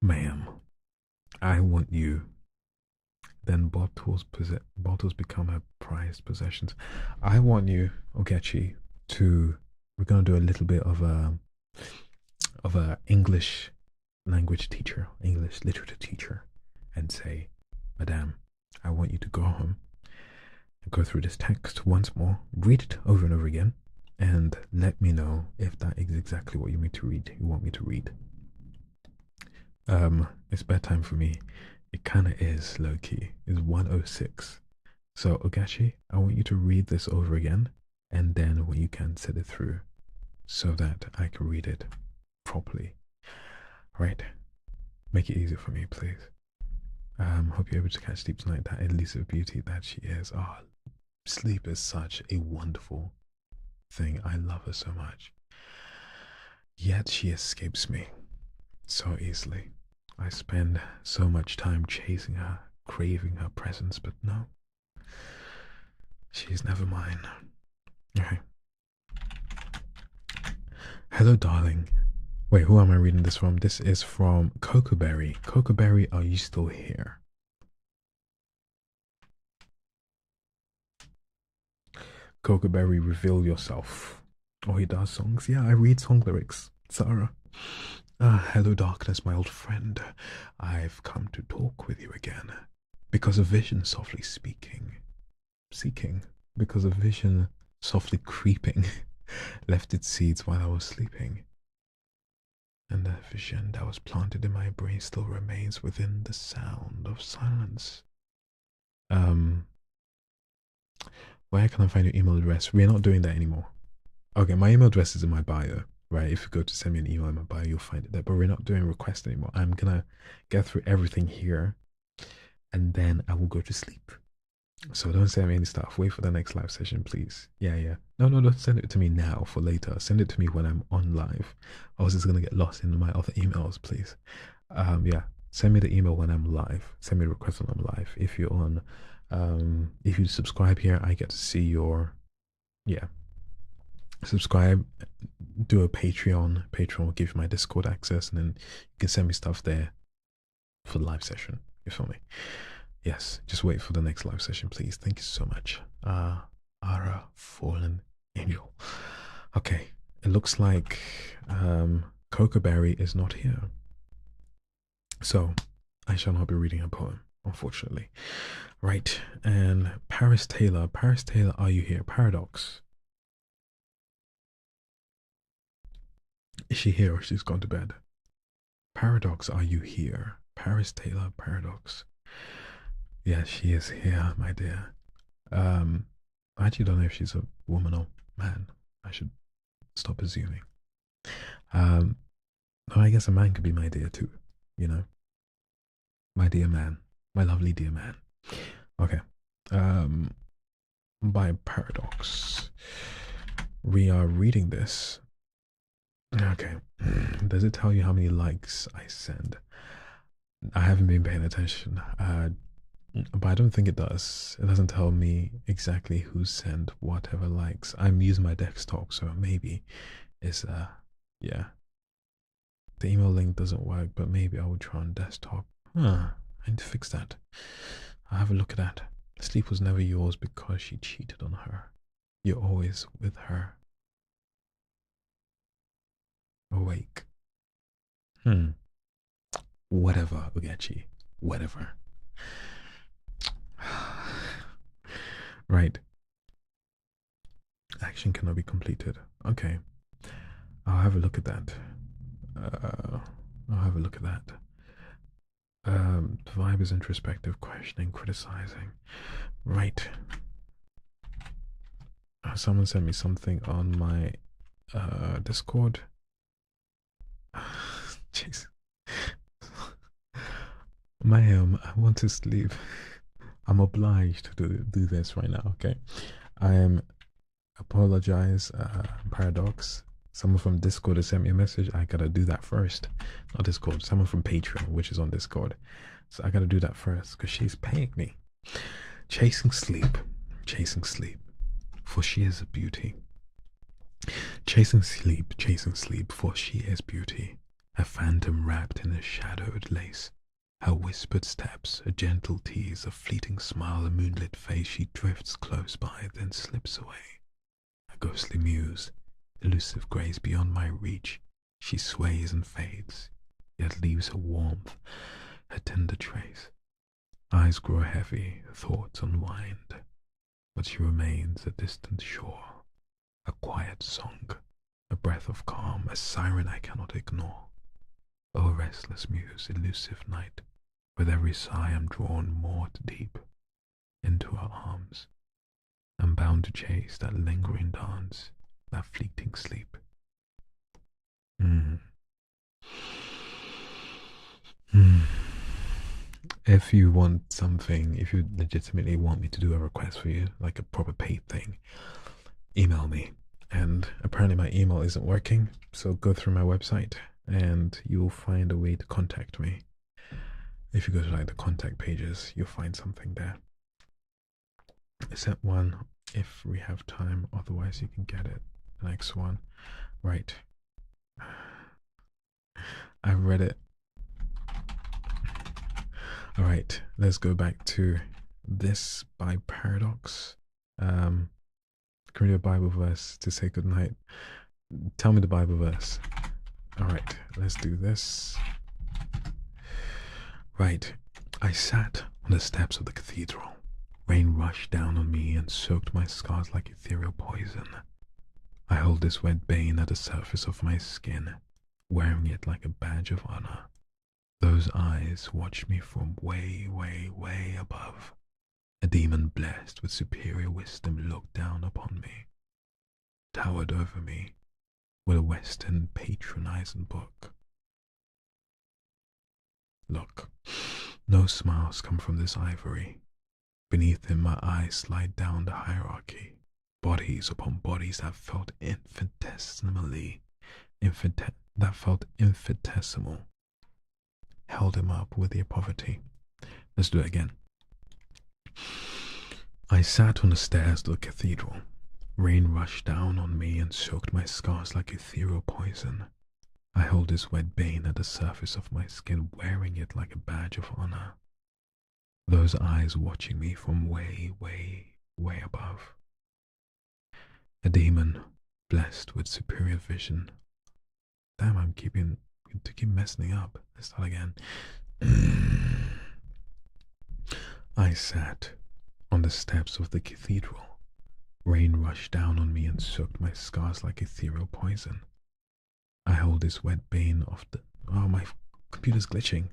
Ma'am, I want you then bottles become her prized possessions. I want you, Ogechi, to. We're gonna do a little bit of a English language teacher, English literature teacher, and say, Madame, I want you to go home and go through this text once more, read it over and over again, and let me know if that is exactly what you want me to read. It's bedtime for me. It kinda is low key. It's 1:06. So Ogachi, I want you to read this over again, and then when you can set it through so that I can read it properly. Right? Make it easy for me, please. Hope you're able to catch sleep tonight, that elusive beauty that she is. Oh, sleep is such a wonderful thing. I love her so much. Yet she escapes me so easily. I spend so much time chasing her, craving her presence, but no. She's never mine. Okay. Hello, darling. Wait, who am I reading this from? This is from Cocoberry. Cocoberry, are you still here? Cocoberry, reveal yourself. Oh, he does songs? Yeah, I read song lyrics. Sarah. Hello, darkness, my old friend. I've come to talk with you again. Because a vision softly seeking, because a vision softly creeping left its seeds while I was sleeping. And the vision that was planted in my brain still remains within the sound of silence. Where can I find your email address? We're not doing that anymore. Okay, my email address is in my bio, right? If you go to send me an email in my bio, you'll find it there. But we're not doing requests anymore. I'm gonna get through everything here, and then I will go to sleep. So don't send me any stuff. Wait for the next live session, please. Yeah. No, don't send it to me now for later. Send it to me when I'm on live. I was just gonna get lost in my other emails, please. Yeah. Send me the email when I'm live. Send me a request when I'm live. If you're on, if you subscribe here, I get to see your, subscribe. Do a Patreon. Patreon will give you my Discord access, and then you can send me stuff there for the live session. You feel me? Yes, just wait for the next live session, please. Thank you so much. Ara Fallen Angel. Okay, it looks like Cocoberry is not here. So, I shall not be reading a poem, unfortunately. Right, and Paris Taylor, are you here? Paradox. Is she here or she's gone to bed? Paradox, are you here? Paris Taylor, Paradox. Yes, she is here, my dear. I actually don't know if she's a woman or man. I should stop assuming. No, I guess a man could be my dear too, you know. My dear man. My lovely dear man. Okay. By Paradox. We are reading this. Okay. Does it tell you how many likes I send? I haven't been paying attention. But I don't think it does. It doesn't tell me exactly who sent whatever likes. I'm using my desktop, so maybe it's yeah. The email link doesn't work, but maybe I will try on desktop. I need to fix that. I'll have a look at that. Sleep was never yours because she cheated on her. You're always with her. Awake. Whatever, Ugechi. Whatever. Right. Action cannot be completed. Okay. I'll have a look at that. The vibe is introspective, questioning, criticizing. Right. Someone sent me something on my Discord. Jeez. Ma'am, I want to sleep. I'm obliged to do this right now, okay? I am apologize, Paradox. Someone from Discord has sent me a message. I gotta do that first. Not Discord, someone from Patreon, which is on Discord. So I gotta do that first because she's paying me. Chasing sleep, for she is a beauty. Chasing sleep, for she is beauty. A phantom wrapped in a shadowed lace. Her whispered steps, a gentle tease, a fleeting smile, a moonlit face, she drifts close by, then slips away. A ghostly muse, elusive grace beyond my reach, she sways and fades, yet leaves her warmth, her tender trace. Eyes grow heavy, thoughts unwind, but she remains a distant shore, a quiet song, a breath of calm, a siren I cannot ignore. O restless muse, elusive night, with every sigh I'm drawn more deep into her arms. I'm bound to chase that lingering dance, that fleeting sleep. Mm. Mm. If you want something, if you legitimately want me to do a request for you, like a proper paid thing, email me. And apparently my email isn't working, so go through my website and you'll find a way to contact me. If you go to like the contact pages, you'll find something there. Except one if we have time, otherwise you can get it. The next one. Right. I read it. Alright, let's go back to this by Paradox. Can we do a Bible verse to say goodnight? Tell me the Bible verse. Alright, let's do this. Right. I sat on the steps of the cathedral. Rain rushed down on me and soaked my scars like ethereal poison. I hold this wet bane at the surface of my skin, wearing it like a badge of honor. Those eyes watch me from way, way, way above. A demon blessed with superior wisdom looked down upon me, towered over me with a Western patronizing book. Look, no smiles come from this ivory. Beneath him my eyes slide down the hierarchy, bodies upon bodies that felt infinitesimally, infinitesimal, held him up with their poverty. Let's do it again. I sat on the stairs of the cathedral. Rain rushed down on me and soaked my scars like ethereal poison. I hold this wet bane at the surface of my skin, wearing it like a badge of honor. Those eyes watching me from way, way, way above. A demon blessed with superior vision. Damn, I'm keep messing up. Let's start again. I sat on the steps of the cathedral. Rain rushed down on me and soaked my scars like ethereal poison. I hold this wet bane of the... Oh, my computer's glitching.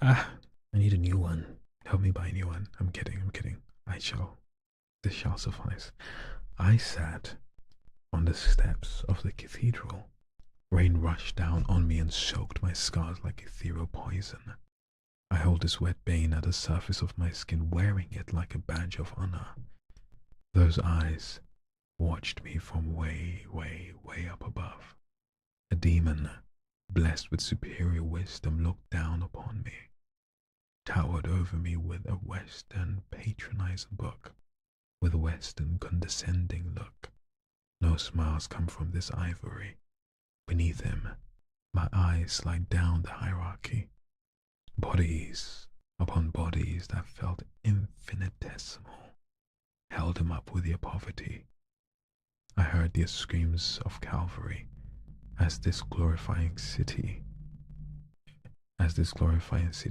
I need a new one. Help me buy a new one. I'm kidding. This shall suffice. I sat on the steps of the cathedral. Rain rushed down on me and soaked my scars like ethereal poison. I hold this wet bane at the surface of my skin, wearing it like a badge of honor. Those eyes watched me from way, way, way up above. A demon, blessed with superior wisdom, looked down upon me, towered over me with a Western patronizing book, with a Western condescending look. No smiles come from this ivory. Beneath him, my eyes slide down the hierarchy, bodies upon bodies that felt infinitesimal, held him up with their poverty. I heard their screams of Calvary as this glorifying city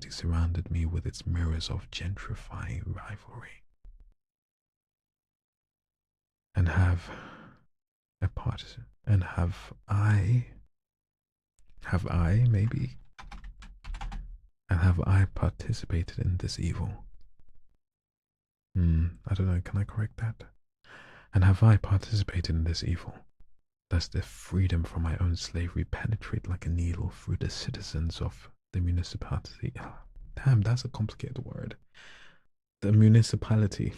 surrounded me with its mirrors of gentrifying rivalry. And have I participated in this evil? I don't know, can I correct that? And have I participated in this evil? Does the freedom from my own slavery penetrate like a needle through the citizens of the municipality? Oh, damn, that's a complicated word. The municipality.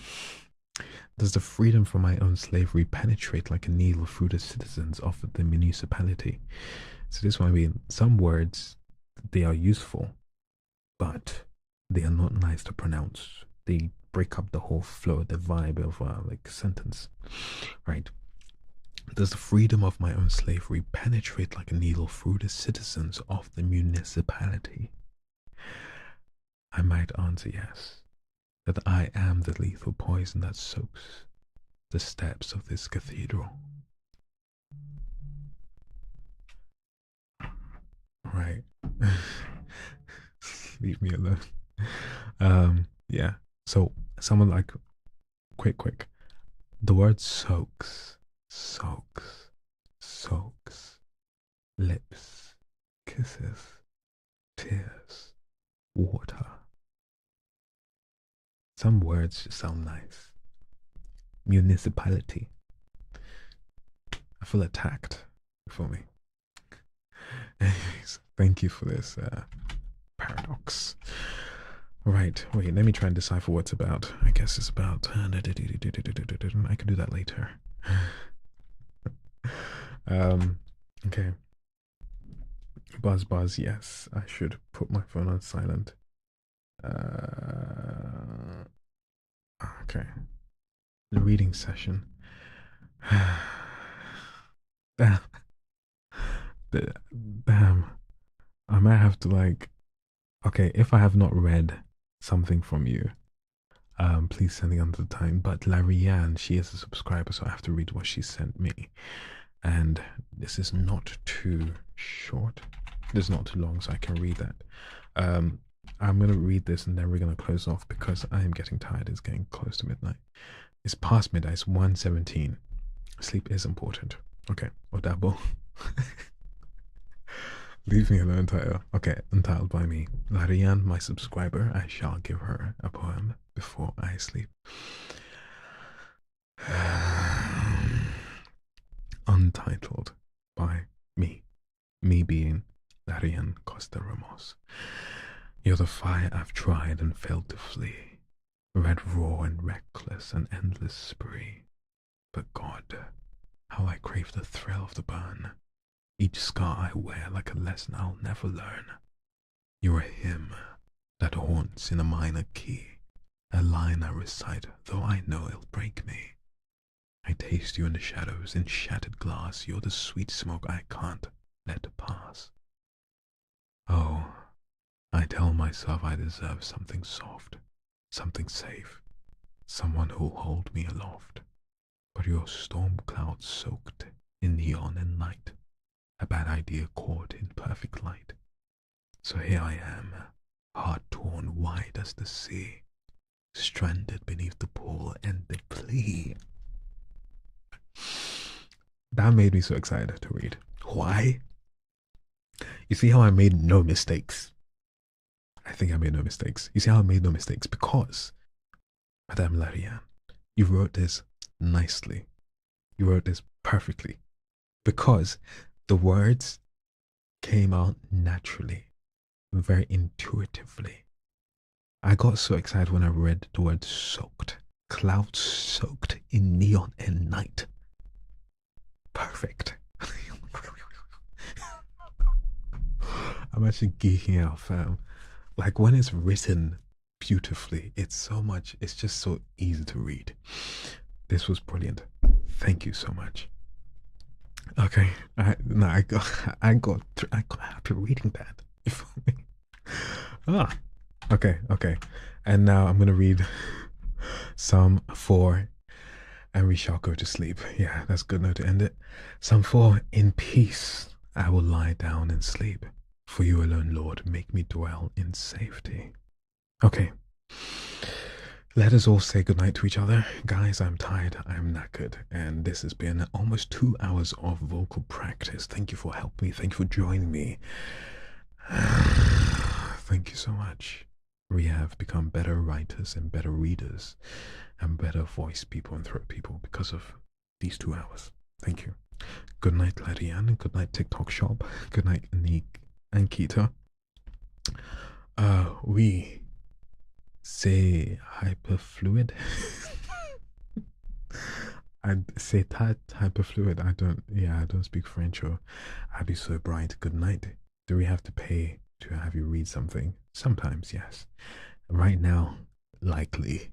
Does the freedom from my own slavery penetrate like a needle through the citizens of the municipality? So this one, I mean, some words, they are useful, but they are not nice to pronounce. They break up the whole flow, the vibe of like sentence, right? Does the freedom of my own slavery penetrate like a needle through the citizens of the municipality? I might answer yes, that I am the lethal poison that soaks the steps of this cathedral. Right. Leave me alone. Yeah. So someone like quick. The word soaks, soaks, lips, kisses, tears, water. Some words just sound nice. Municipality. I feel attacked. For me. Anyways, thank you for this paradox. Right, wait, let me try and decipher what it's about. I guess it's about. I can do that later. Okay. Buzz, yes. I should put my phone on silent. Okay. The reading session. Damn. Damn. I might have to like. Okay, if I have not read something from you, please send it under the time. But Larianne, she is a subscriber, so I have to read what she sent me. And this is not too short. This is not too long, so I can read that. I'm gonna read this and then we're gonna close off because I am getting tired. It's getting close to midnight. It's past midnight. It's 1:17. Sleep is important. Okay, or dabble. Leave me alone, title. Okay, entitled by me. Larianne, my subscriber, I shall give her a poem before I sleep. Untitled by me. Me being Larianne Costa Ramos. You're the fire I've tried and failed to flee. Red raw and reckless, an endless spree. But God, how I crave the thrill of the burn. Each scar I wear like a lesson I'll never learn. You're a hymn that haunts in a minor key, a line I recite, though I know it'll break me. I taste you in the shadows, in shattered glass. You're the sweet smoke I can't let pass. Oh, I tell myself I deserve something soft, something safe, someone who'll hold me aloft. But your storm cloud soaked in neon and night, a bad idea caught in perfect light. So here I am, heart torn wide as the sea, stranded beneath the pool and the plea. That made me so excited to read. Why? You see how I made no mistakes? I think I made no mistakes. You see how I made no mistakes? Because, Madame Larianne, you wrote this nicely. You wrote this perfectly. Because the words came out naturally, very intuitively. I got so excited when I read the word soaked. Clouds soaked in neon and night. Perfect. I'm actually geeking out, fam. Like when it's written beautifully, it's just so easy to read. This was brilliant. Thank you so much. Okay, I got happy reading that. Okay, and now I'm gonna read Psalm 4, and we shall go to sleep. Yeah, that's a good note to end it. Psalm 4, in peace I will lie down and sleep, for you alone, Lord, make me dwell in safety. Okay. Let us all say goodnight to each other. Guys, I'm tired, I'm knackered, and this has been almost 2 hours of vocal practice. Thank you for helping me, thank you for joining me. Thank you so much. We have become better writers and better readers and better voice people and throat people because of these 2 hours. Thank you. Good night, Larianne. Good night, TikTok Shop. Good night, Anik and Kita. We say hyperfluid. I'd say hyperfluid. I don't speak French, or I'd be so bright. Good night. Do we have to pay to have you read something? Sometimes, yes. Right now, likely,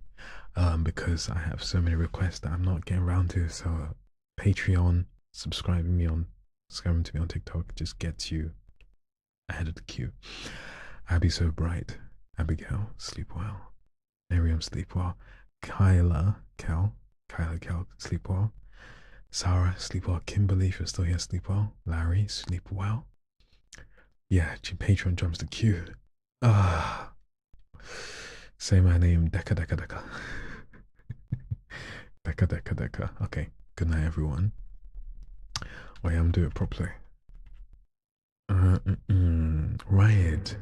because I have so many requests that I'm not getting around to. So, Patreon, subscribing to me on TikTok just gets you ahead of the queue. I'd be so bright. Abigail, sleep well. Miriam, sleep well. Kyla, sleep well. Sarah, sleep well. Kimberly, if you're still here, sleep well. Larry, sleep well. Yeah, Patreon jumps the queue. Ah, say my name, Deca Deca Deca. Deca Deca Deca. Okay, good night, everyone. Wait, I'm doing it properly. Right.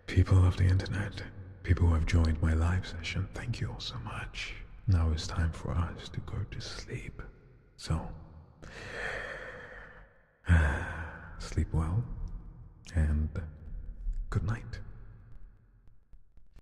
People of the internet, people who have joined my live session, thank you all so much. Now it's time for us to go to sleep. So, sleep well and good night.